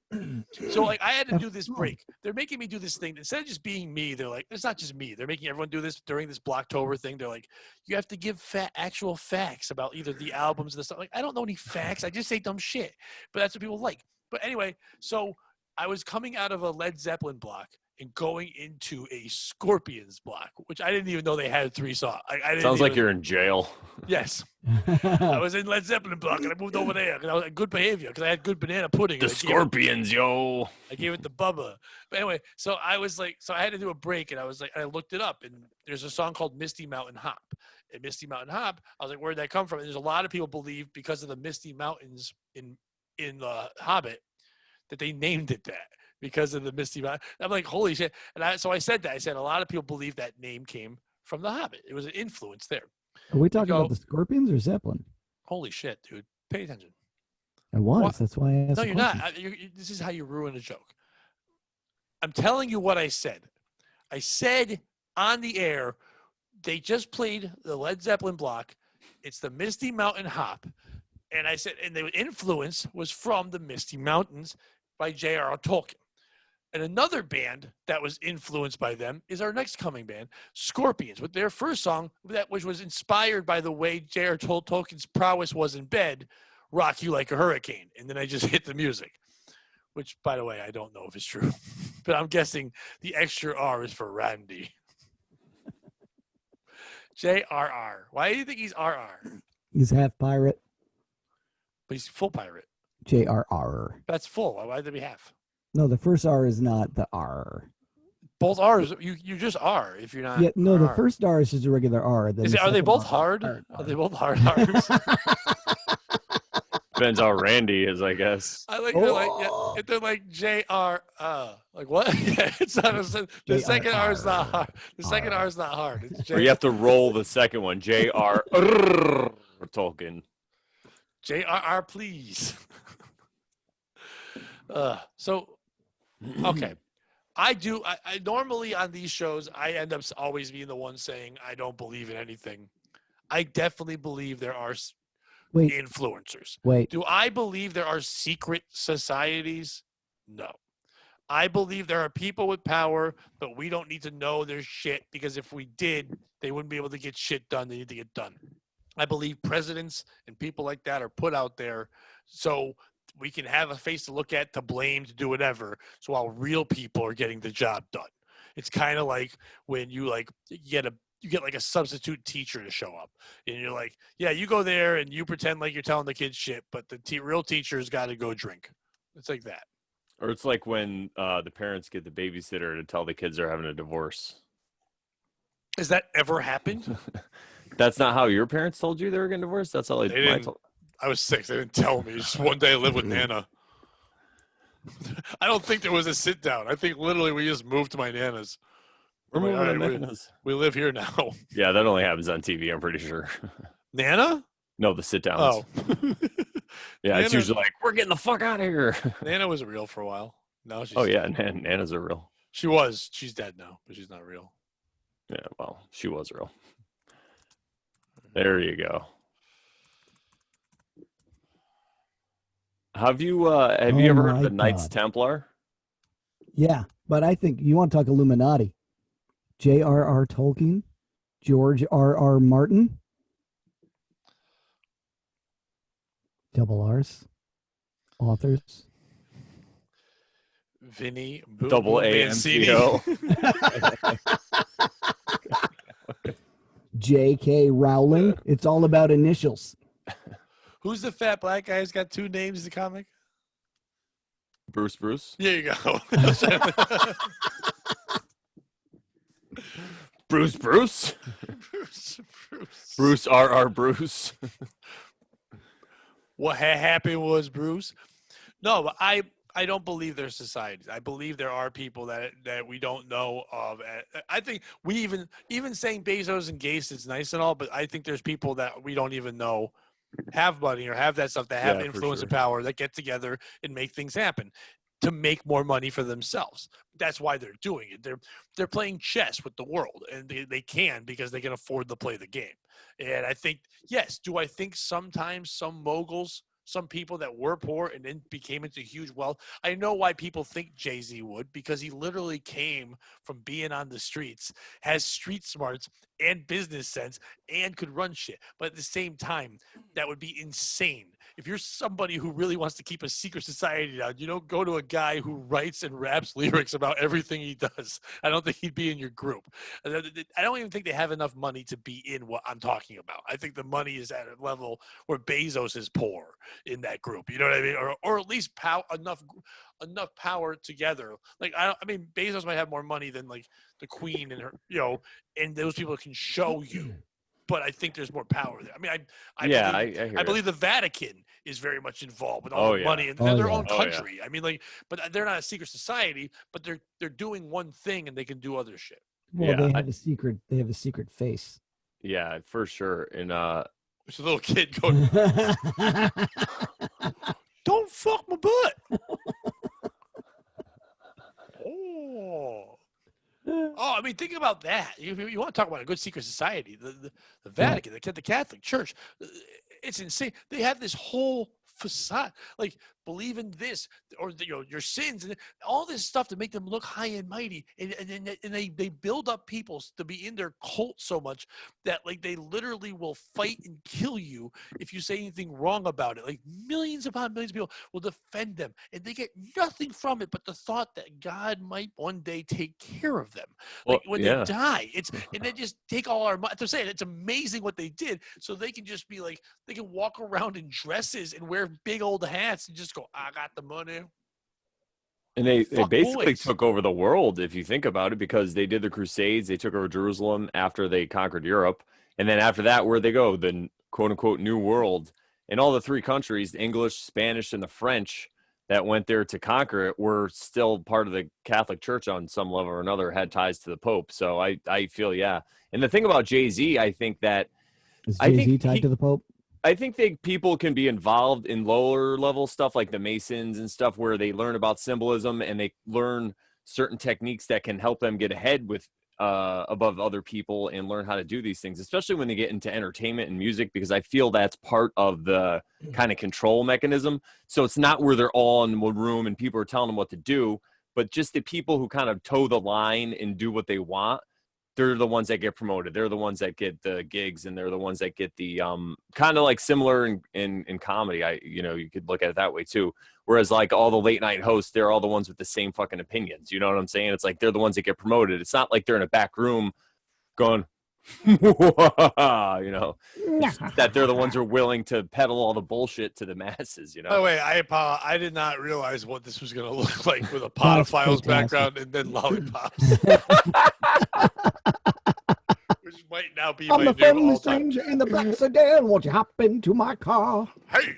So like I had to do this Of course. break. They're making me do this thing instead of just being me. They're like, it's not just me. They're making everyone do this during this Blocktober thing. They're like, you have to give actual facts about either the albums and the stuff. Like I don't know any facts. I just say dumb shit. But that's what people like. But anyway, so I was coming out of a Led Zeppelin block and going into a Scorpions block, which I didn't even know they had 3 songs. Sounds like you're in jail. Yes. I was in Led Zeppelin block and I moved over there because I was good behavior because I had good banana pudding. The Scorpions, yo. I gave it to Bubba. But anyway, so I was like, so I had to do a break and I was like, I looked it up and there's a song called Misty Mountain Hop. And Misty Mountain Hop, I was like, where'd that come from? And there's a lot of people believe because of the Misty Mountains in Hobbit that they named it that because of the Misty Mountain. I'm like, holy shit. And so I said that. I said a lot of people believe that name came from the Hobbit. It was an influence there. Are we talking about the Scorpions or Zeppelin? Holy shit, dude. Pay attention. I was. What? That's why I asked. No, you're not. This is how you ruin a joke. I'm telling you what I said. I said on the air, they just played the Led Zeppelin block. It's the Misty Mountain Hop. And I said, and the influence was from the Misty Mountains by J.R.R. Tolkien. And another band that was influenced by them is our next coming band, Scorpions, with their first song, which was inspired by the way J.R.R. Tolkien's prowess was in bed, Rock You Like a Hurricane. And then I just hit the music, which, by the way, I don't know if it's true. But I'm guessing the extra R is for Randy. J.R.R. Why do you think he's R.R.? He's half pirate. But he's full pirate. J.R.R. That's full. Why did we have? No, the first R is not the R. Both R's. You just are if you're not. Yeah, no, the R. first R is just a regular R. Then Are they both hard? Are they both hard R's? Depends how Randy is, I guess. I like. They're like. Yeah, if they're like J.R. Like what? Yeah, it's not. The second R is not hard. The second R is not hard. It's Or you have to roll the second one. J.R. Tolkien. J.R.R. Please. So, okay. I normally on these shows, I end up always being the one saying I don't believe in anything. I definitely believe there are influencers. Do I believe there are secret societies? No. I believe there are people with power, but we don't need to know their shit because if we did, they wouldn't be able to get shit done. They need to get done. I believe presidents and people like that are put out there so we can have a face to look at, to blame, to do whatever. So while real people are getting the job done, it's kind of like when you get like a substitute teacher to show up, and you're like, yeah, you go there and you pretend like you're telling the kids shit, but the real teacher's got to go drink. It's like that. Or it's like when the parents get the babysitter to tell the kids they're having a divorce. Has that ever happened? That's not how your parents told you they were getting divorced? That's all they told. I was 6. They didn't tell me. Just one day I lived with Nana. I don't think there was a sit down. I think literally we just moved to my Nana's. We're moving to Nana's. We live here now. Yeah, that only happens on TV, I'm pretty sure. Nana? No, the sit downs. Oh. Yeah, Nana, it's usually like, we're getting the fuck out of here. Nana was real for a while. No, she's Nana's are real. She was. She's dead now, but she's not real. Yeah, well, she was real. There you go. Have you ever heard of the Knights Templar? Yeah, but I think you want to talk Illuminati. J.R.R. Tolkien, George R.R. Martin. Double R's. Authors. Vinny Boom Double Boom Mancini. AMCO. J.K. Rowling. It's all about initials. Who's the fat black guy who's got 2 names in the comic? Bruce. There you go. Bruce. Bruce. Bruce R. Bruce. What happened was Bruce. No, but I don't believe there's societies. I believe there are people that we don't know of. I think we even saying Bezos and Gates is nice and all, but I think there's people that we don't even know have money or have that stuff, that have influence and power, that get together and make things happen to make more money for themselves. That's why they're doing it. They're playing chess with the world, and they can because they can afford to play the game. And I think, yes, do I think sometimes some moguls, some people that were poor and then became into huge wealth? I know why people think Jay-Z would, because he literally came from being on the streets, has street smarts and business sense, and could run shit. But at the same time, that would be insane. If you're somebody who really wants to keep a secret society down, you don't go to a guy who writes and raps lyrics about everything he does. I don't think he'd be in your group. I don't even think they have enough money to be in what I'm talking about. I think the money is at a level where Bezos is poor in that group. You know what I mean? Or at least enough power together. Like, I mean, Bezos might have more money than like the Queen and her, and those people can show you. But I think there's more power there. I mean, I believe the Vatican is very much involved with all the money, and they're their own country. I mean, but they're not a secret society, but they're doing one thing and they can do other shit. Well, they have a secret. They have a secret face. Yeah, for sure. And there's a little kid going, "Don't fuck my butt." Oh, I mean, think about that. You want to talk about a good secret society? The Vatican, the Catholic Church, it's insane. They have this whole facade, like believe in this or your sins and all this stuff to make them look high and mighty, and they build up people to be in their cult so much that like they literally will fight and kill you if you say anything wrong about it. Like millions upon millions of people will defend them, and they get nothing from it but the thought that God might one day take care of them. Like when they die, and they just take all our money. They're saying it's amazing what they did, so they can just be like, they can walk around in dresses and wear big old hats and just go, I got the money. And they basically took over the world, if you think about it, because they did the Crusades. They took over Jerusalem after they conquered Europe. And then after that, where'd they go? The quote-unquote New World. And all the 3 countries, the English, Spanish, and the French that went there to conquer it, were still part of the Catholic Church on some level or another, had ties to the Pope. So I feel, yeah. And the thing about Jay-Z, I think that... Is Jay-Z tied to the Pope? I think people can be involved in lower level stuff like the Masons and stuff, where they learn about symbolism and they learn certain techniques that can help them get ahead with above other people and learn how to do these things, especially when they get into entertainment and music, because I feel that's part of the kind of control mechanism. So it's not where they're all in one room and people are telling them what to do, but just the people who kind of toe the line and do what they want. They're the ones that get promoted. They're the ones that get the gigs, and they're the ones that get the kind of like similar in comedy. You could look at it that way too. Whereas like all the late night hosts, they're all the ones with the same fucking opinions. You know what I'm saying? It's like they're the ones that get promoted. It's not like they're in a back room going, that they're the ones who are willing to peddle all the bullshit to the masses. By the way, I did not realize what this was going to look like with a Podophiles background and then lollipops. Which might now be I'm my the new all-time. stranger in the black sedan. Won't you hop into my car? Hey,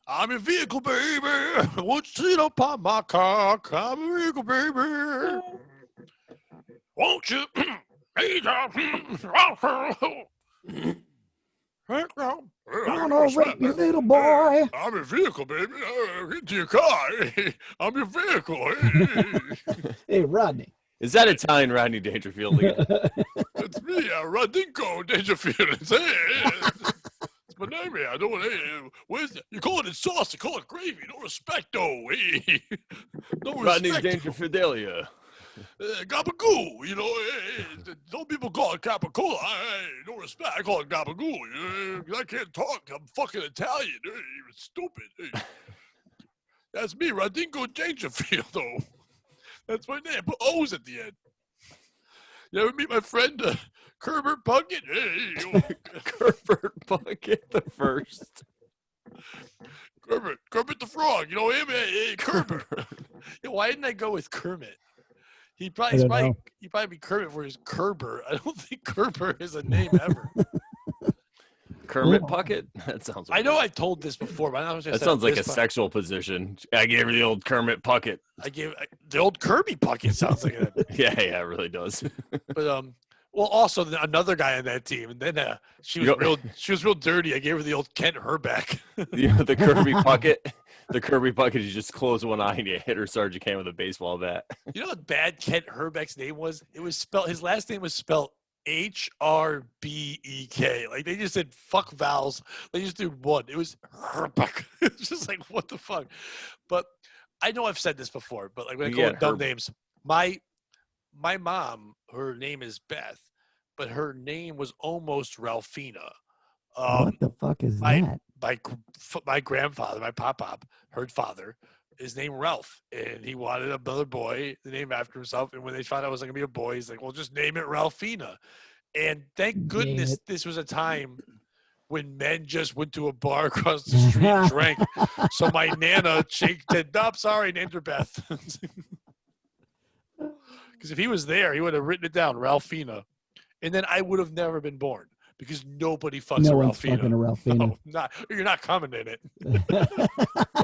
I'm your vehicle, baby. Won't you sit up on my car? I'm your vehicle, baby. Won't you? Gonna rape you, little boy. I'm your vehicle, baby. Get into your car. I'm your vehicle. Hey, Rodney. Is that Italian Rodney Dangerfield? It's me, Rodinko Dangerfield. It's my name here. I don't. You call it sauce? You call it gravy? No respect, though. No Rodney respect. Dangerfidelia. Gabagoo, some people call it capicola. No respect. I call it gabagoo. I can't talk. I'm fucking Italian. You're stupid. That's me, Radingo Dangerfield, though. That's my name. Put O's at the end. You ever meet my friend Kerbert Puckett? Kerbert Puckett the first. Kermit the Frog. You know him? Hey, Kermit. Why didn't I go with Kermit? He'd probably be Kermit for his Kerber. I don't think Kerber is a name ever. Kermit Puckett? That sounds. I know I told this before, but I was that sounds like a sexual position. I gave her the old Kermit Puckett. The old Kirby Puckett sounds like it. Yeah, it really does. But well, also another guy on that team, and then she was real dirty. I gave her the old Kent Herbeck. The Kirby Puckett. The Kirby Puckett, you just close one eye and you hit her Sergeant Can with a baseball bat. You know what bad Kent Herbeck's name was? It was spelled. His last name was spelled Hrbek. Like they just said fuck vowels. They just did one. It was Herbeck. It's just like what the fuck. But I know I've said this before. But like when I call it dumb names, my mom, her name is Beth, but her name was almost Ralphina. What the fuck is that? My grandfather, my pop, her father, is named Ralph, and he wanted another boy to name after himself. And when they found out it was going to be a boy, he's like, well, just name it Ralphina. And thank goodness this was a time when men just went to a bar across the street and drank. So my Nana said, nope, sorry, named her Beth. Because if he was there, he would have written it down, Ralphina. And then I would have never been born. Because nobody fucks a Ralphina. No, you're not coming in it. They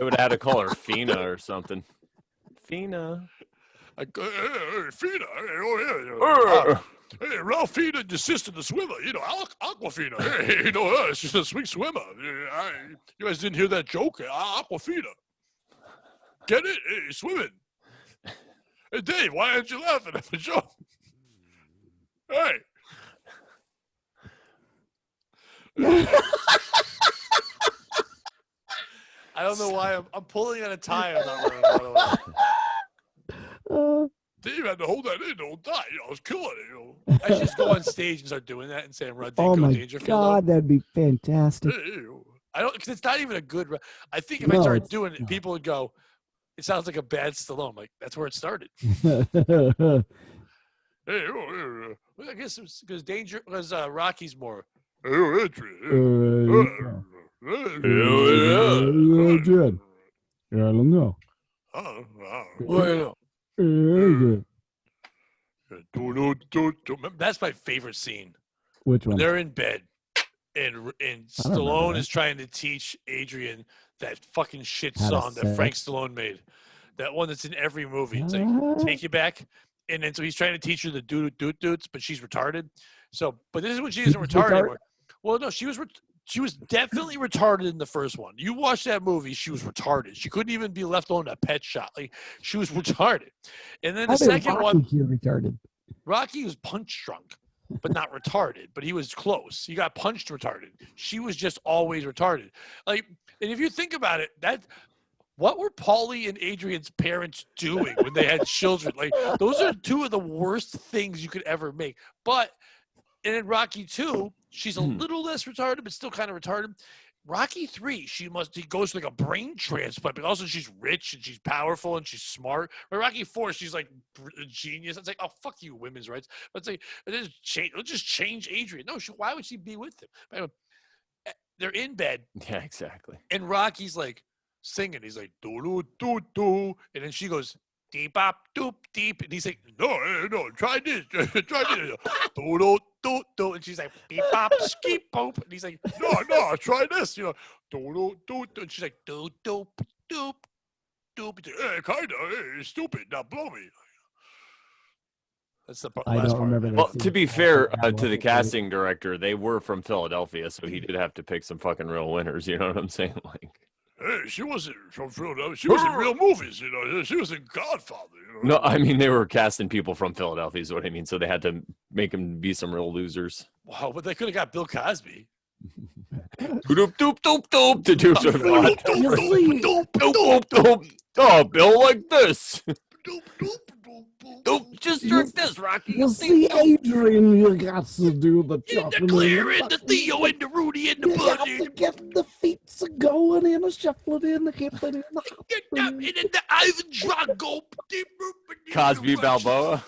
would have had to call her Fina or something. Fina. Fina. Hey, Ralphina, your sister, the swimmer. Aquafina. Hey, she's a sweet swimmer. You guys didn't hear that joke? Aquafina. Get it? Hey, swimming. Hey, Dave, why aren't you laughing at the joke? Hey. I don't know why I'm pulling on a tie. I'm not running. Dave had to hold that in the whole time. I was killing it. I should just go on stage and start doing that and saying "Run, oh my Dangerfield." God, that'd be fantastic. I don't because it's not even a good. I think if I started doing it, people would go, "It sounds like a bad Stallone." Like that's where it started. I guess because Rocky's more. Adrian. I don't know. That's my favorite scene. Which one? They're in bed, and Stallone is trying to teach Adrian that fucking shit song that Frank Stallone made. That one that's in every movie. It's like, take you back. And then so he's trying to teach her the doot-doot-doots, but she's retarded. So, but this is when she isn't retarded anymore. Well, no, she was definitely retarded in the first one. You watch that movie, she was retarded. She couldn't even be left alone in a pet shop. Like she was retarded. And then the second one, retarded. Rocky was punch drunk, but not retarded. But he was close. He got punched retarded. She was just always retarded. Like, and if you think about it, what were Paulie and Adrian's parents doing when they had children? Like those are two of the worst things you could ever make. But and in Rocky 2, she's a little less retarded, but still kind of retarded. Rocky 3, he goes to like a brain transplant, but also she's rich and she's powerful and she's smart. But Rocky 4, she's like a genius. It's like, oh fuck you, women's rights. But it's like, let's just change Adrian. No, why would she be with him? But anyway, they're in bed. Yeah, exactly. And Rocky's like singing. He's like do do do do, and then she goes deep bop doop deep, and he's like no, try this, try this, do do do do, and she's like beep bop skeep boop, and he's like no, try this, do do do do, and she's like do do doop doop, hey, kinda, hey, stupid, now blow me. That's the I last don't part. remember that. Well, to be fair to the casting director, they were from Philadelphia, so he did have to pick some fucking real winners. You know what I'm saying? Like. Hey, she wasn't from Philadelphia. She was in real movies, She was in Godfather, No, I mean, they were casting people from Philadelphia is what I mean. So they had to make them be some real losers. Wow, but they could have got Bill Cosby. Doop, doop, doop, doop, to do some Seriously? doop, doop, doop, doop. Oh, Bill like this. Doop, doop, doop, Oh, just drink this, Rocky. You see, Adrian, you got to do the chopping. The Claire and the Theo and the Rudy and the You got to get the feet going and the shuffling and the hipping and the hopping. and then the Ivan Drago. Cosby Balboa.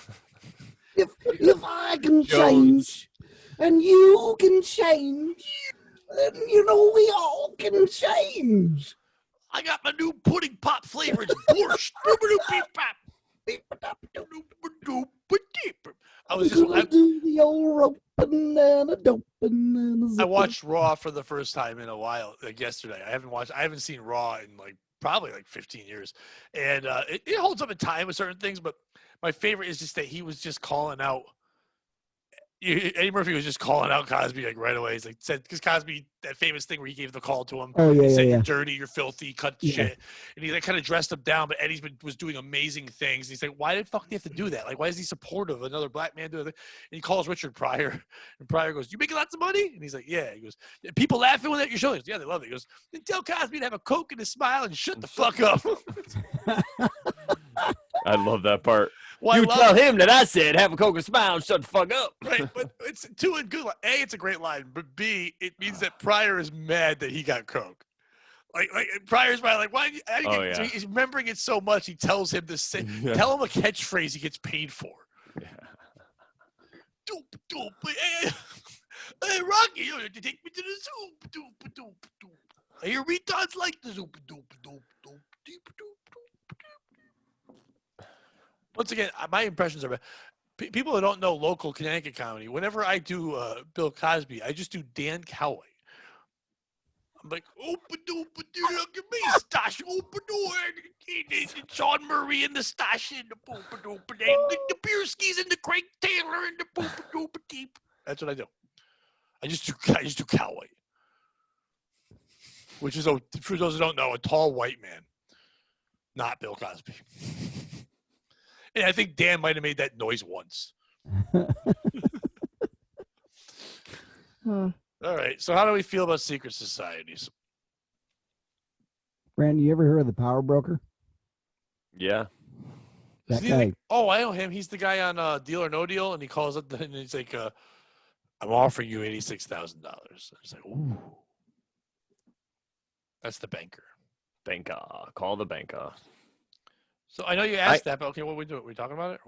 If I can change and you can change, then you know we all can change. I got my new pudding pop flavor. It's borscht. I do the old roping and a doping and a I watched Raw for the first time in a while, like yesterday. I haven't seen Raw in probably 15 years. And it holds up in time with certain things, but my favorite is just that he was just calling out Eddie Murphy was just calling out Cosby right away. He's said because Cosby, that famous thing where he gave the call to him. Oh yeah, he said, yeah. You're dirty, you're filthy, cut shit, and he kind of dressed him down. But Eddie was doing amazing things. He's like, why the fuck do you have to do that? Why is he supportive of another black man doing it? And he calls Richard Pryor, and Pryor goes, "You making lots of money?" And he's like, "Yeah." He goes, "People laughing when you're showing?" Yeah, they love it. He goes, "Then tell Cosby to have a Coke and a smile and shut the fuck up." I love that part. Well, you tell him that I said have a Coke and smile and shut the fuck up. Right, but it's two and good. A, it's a great line, but B, it means that Pryor is mad that he got Coke. Like Pryor's probably why? So he's remembering it so much. He tells him to say, tell him a catchphrase he gets paid for. Yeah. Doop doop. Hey, Rocky, you take me to the soup. Doop doop doop. I hear retards like the soup. Doop doop doop doop doop. Once again, my impressions are people that don't know local Connecticut comedy. Whenever I do Bill Cosby, I just do Dan Cowley. I'm like, open door, look at me, stash, open door. Sean Murray and the stash and the the Bierskis and the Craig Taylor and the deep. That's what I do. I just do Cowley, which is for those who don't know, a tall white man, not Bill Cosby. And I think Dan might have made that noise once. All right. So how do we feel about secret societies? Brandon, you ever heard of the Power Broker? Yeah. That guy. I know him. He's the guy on Deal or No Deal, and he calls it, and he's like, "I'm offering you $86,000." It's like, ooh, that's the banker. Banker, call the banker. So I know you asked that, but okay, what are we doing? Are we talking about it?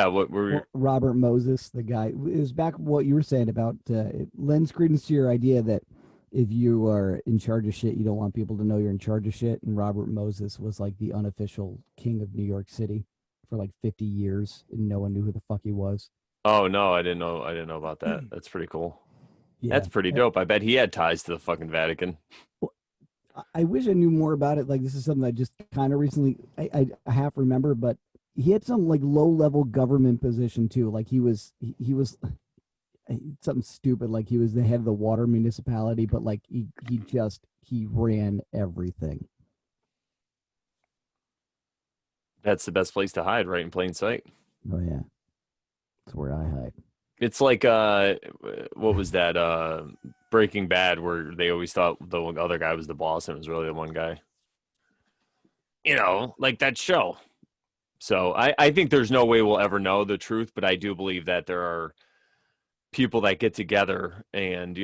What were we? Robert Moses, the guy. It was back what you were saying about it lends credence to your idea that if you are in charge of shit, you don't want people to know you're in charge of shit. And Robert Moses was like the unofficial king of New York City for 50 years, and no one knew who the fuck he was. Oh no, I didn't know about that. That's pretty cool. Yeah, that's pretty dope. I bet he had ties to the fucking Vatican. I wish I knew more about it. This is something I just kind of recently I half remember, but he had some low level government position too. He was something stupid. He was the head of the water municipality, but he ran everything. That's the best place to hide, right in plain sight. Oh yeah, that's where I hide. It's like what was that? Breaking Bad, where they always thought the other guy was the boss and it was really the one guy. Like that show. So I think there's no way we'll ever know the truth, but I do believe that there are people that get together and,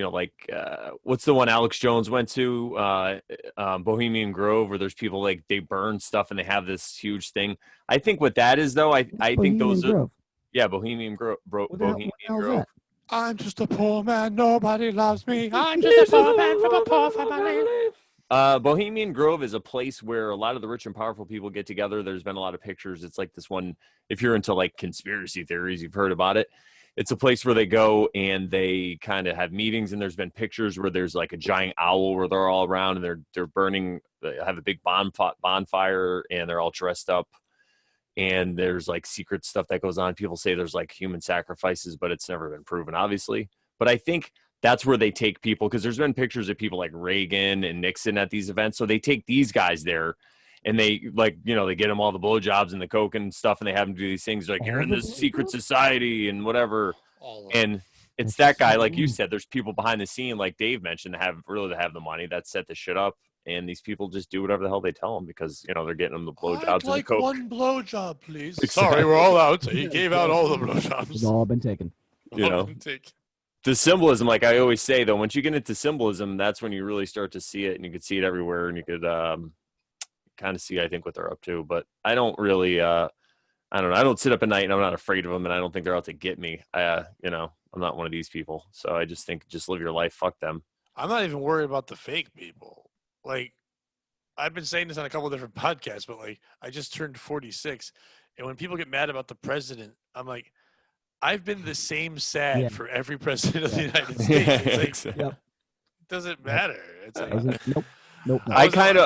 what's the one Alex Jones went to, Bohemian Grove, where there's people they burn stuff and they have this huge thing. I think what that is, though, I think those Grove. Yeah, Bohemian Grove. Bohemian Grove. I'm just a poor man. Nobody loves me. I'm just a poor man from a poor family. Bohemian Grove is a place where a lot of the rich and powerful people get together. There's been a lot of pictures. It's like this one, if you're into conspiracy theories, you've heard about it. It's a place where they go and they kind of have meetings, and there's been pictures where there's a giant owl where they're all around and they're burning, they have a big bonfire and they're all dressed up. And there's secret stuff that goes on. People say there's human sacrifices, but it's never been proven, obviously. But I think that's where they take people, because there's been pictures of people like Reagan and Nixon at these events. So they take these guys there and they they get them all the blowjobs and the coke and stuff, and they have them do these things you're in this secret society and whatever. And it's that guy, like you said, there's people behind the scene, like Dave mentioned, that have the money that set the shit up. and these people just do whatever the hell they tell them because they're getting them the blowjobs and I'd the like coke. one blowjob, please. Exactly. Sorry, we're all out. He gave out all the blowjobs. It's all been taken. The symbolism, like I always say, though, once you get into symbolism, that's when you really start to see it, and you could see it everywhere, and you could kind of see, I think, what they're up to. But I don't really, I don't know. I don't sit up at night, and I'm not afraid of them, and I don't think they're out to get me. I'm not one of these people. So I just think, just live your life. Fuck them. I'm not even worried about the fake people. Like, I've been saying this on a couple of different podcasts, but like, I just turned 46, and when people get mad about the president, I'm like, I've been the same sad for every president of the United States. It's like, it doesn't matter. It's like, Nope. I kind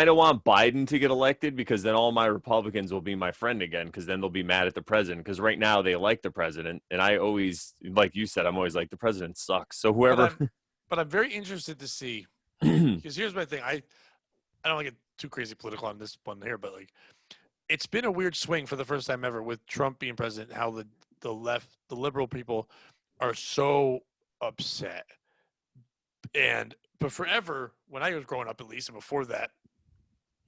of want Biden to get elected because then all my Republicans will be my friend again because then they'll be mad at the president because right now they like the president, and I always, like you said, I'm always like, the president sucks. So whoever. But I'm very interested to see, because here's my thing. I don't want to get too crazy political on this one here, but like, it's been a weird swing for the first time ever with Trump being president, how the left, the liberal people are so upset. But forever, when I was growing up at least, and before that,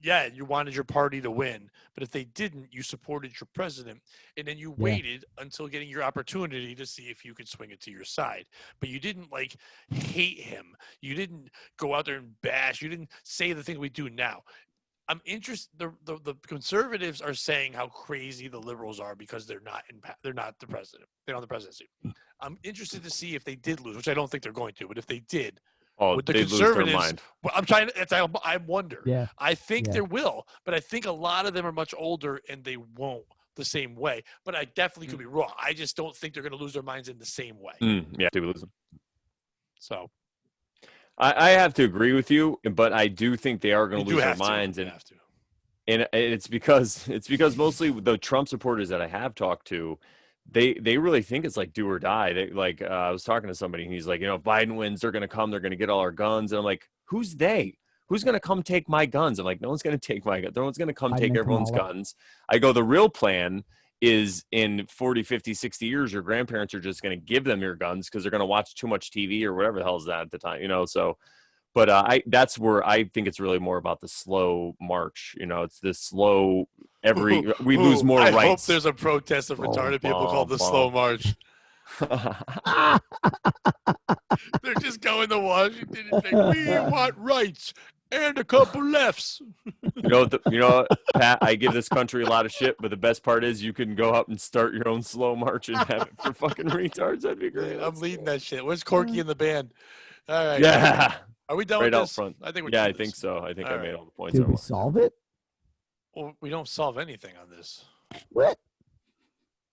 yeah, you wanted your party to win. But if they didn't, you supported your president. And then you waited until getting your opportunity to see if you could swing it to your side. But you didn't, like, hate him. You didn't go out there and bash. You didn't say the thing we do now. I'm interested. The conservatives are saying how crazy the liberals are because they're not the president. They're not the presidency. I'm interested to see if they did lose, which I don't think they're going to. But if they did, with the conservatives, well, I'm trying to. I wonder. Yeah. I think there will, but I think a lot of them are much older and they won't the same way. But I definitely could be wrong. I just don't think they're going to lose their minds in the same way. Yeah, they lose them. So. I have to agree with you, but I do think they are going to lose their minds, and it's because mostly the Trump supporters that I have talked to, they really think it's like do or die. They like I was talking to somebody, and he's like, if Biden wins, they're going to come, they're going to get all our guns, and I'm like, who's they? Who's going to come take my guns? I'm like, no one's going to take my guns. No one's going to come take everyone's guns. I go, the real plan is in 40, 50, 60 years, your grandparents are just going to give them your guns because they're going to watch too much TV or whatever the hell is that at the time, so, but that's where I think it's really more about the slow march, it's this slow, we lose more rights. I hope there's a protest of retarded people called the slow march. They're just going to Washington and saying, we want rights and a couple lefts. Pat, I give this country a lot of shit, but the best part is you can go out and start your own slow march and have it for fucking retards. That'd be great. I'm leading that shit. Where's Corky in the band? All right. Yeah. Are we done right with out this? front. I think I think so. I think I made all the points. Did we solve it? Well, we don't solve anything on this. What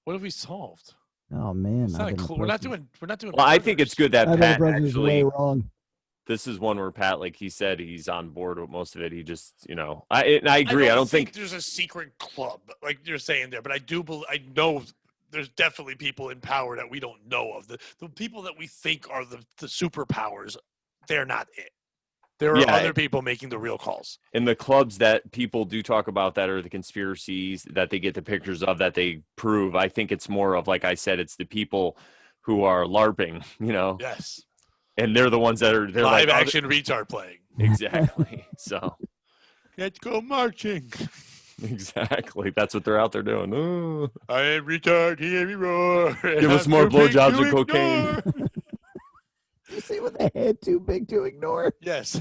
have we solved? Oh man, we're not doing. Well, I think it's good that Pat actually. Wrong. This is one where Pat, like he said, he's on board with most of it. He just, I agree. I don't think there's a secret club like you're saying there, but I know there's definitely people in power that we don't know of. The people that we think are the superpowers, they're not it. There are other people making the real calls. And the clubs that people do talk about that are the conspiracies that they get the pictures of that they prove. I think it's more of, like I said, it's the people who are LARPing, Yes. And they're the ones that are live action retard playing. Exactly. So let's go marching. Exactly. That's what they're out there doing. Ooh. I am retard, hear me roar. Give us more blowjobs and cocaine. You see with the head too big to ignore? Yes.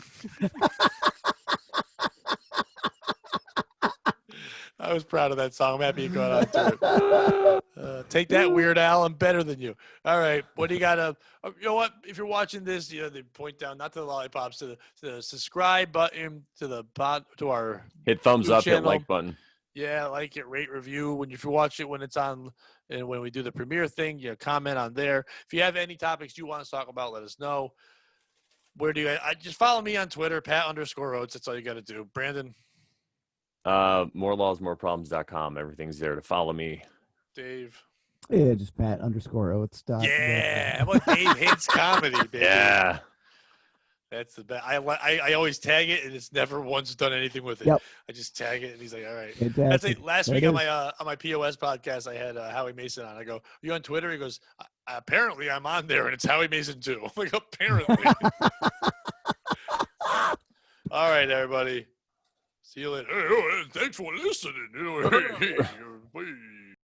I was proud of that song. I'm happy you got on to it. Take that, Weird Al. I'm better than you. All right. What do you got? You know what? If you're watching this, they point down, not to the lollipops, to the subscribe button, to our hit thumbs up, channel. Hit like button. Yeah, like it, rate, review. If you watch it when it's on, and when we do the premiere thing, comment on there. If you have any topics you want us to talk about, let us know. Where do you? Just follow me on Twitter, Pat_Oates. That's all you got to do. Brandon. Morelawsmoreproblems.com. Everything's there to follow me. Dave. Yeah, just Pat_Oates. Yeah, how about Dave Hits Comedy, baby? Yeah. That's the best. I always tag it, and it's never once done anything with it. Yep. I just tag it, and he's like, "All right." Fantastic. That's it. Last week on my POS podcast, I had Howie Mason on. I go, "Are you on Twitter?" He goes, "Apparently, I'm on there, and it's Howie Mason too." I'm like, apparently. All right, everybody. See you later. Hey, thanks for listening. Hey, hey, hey.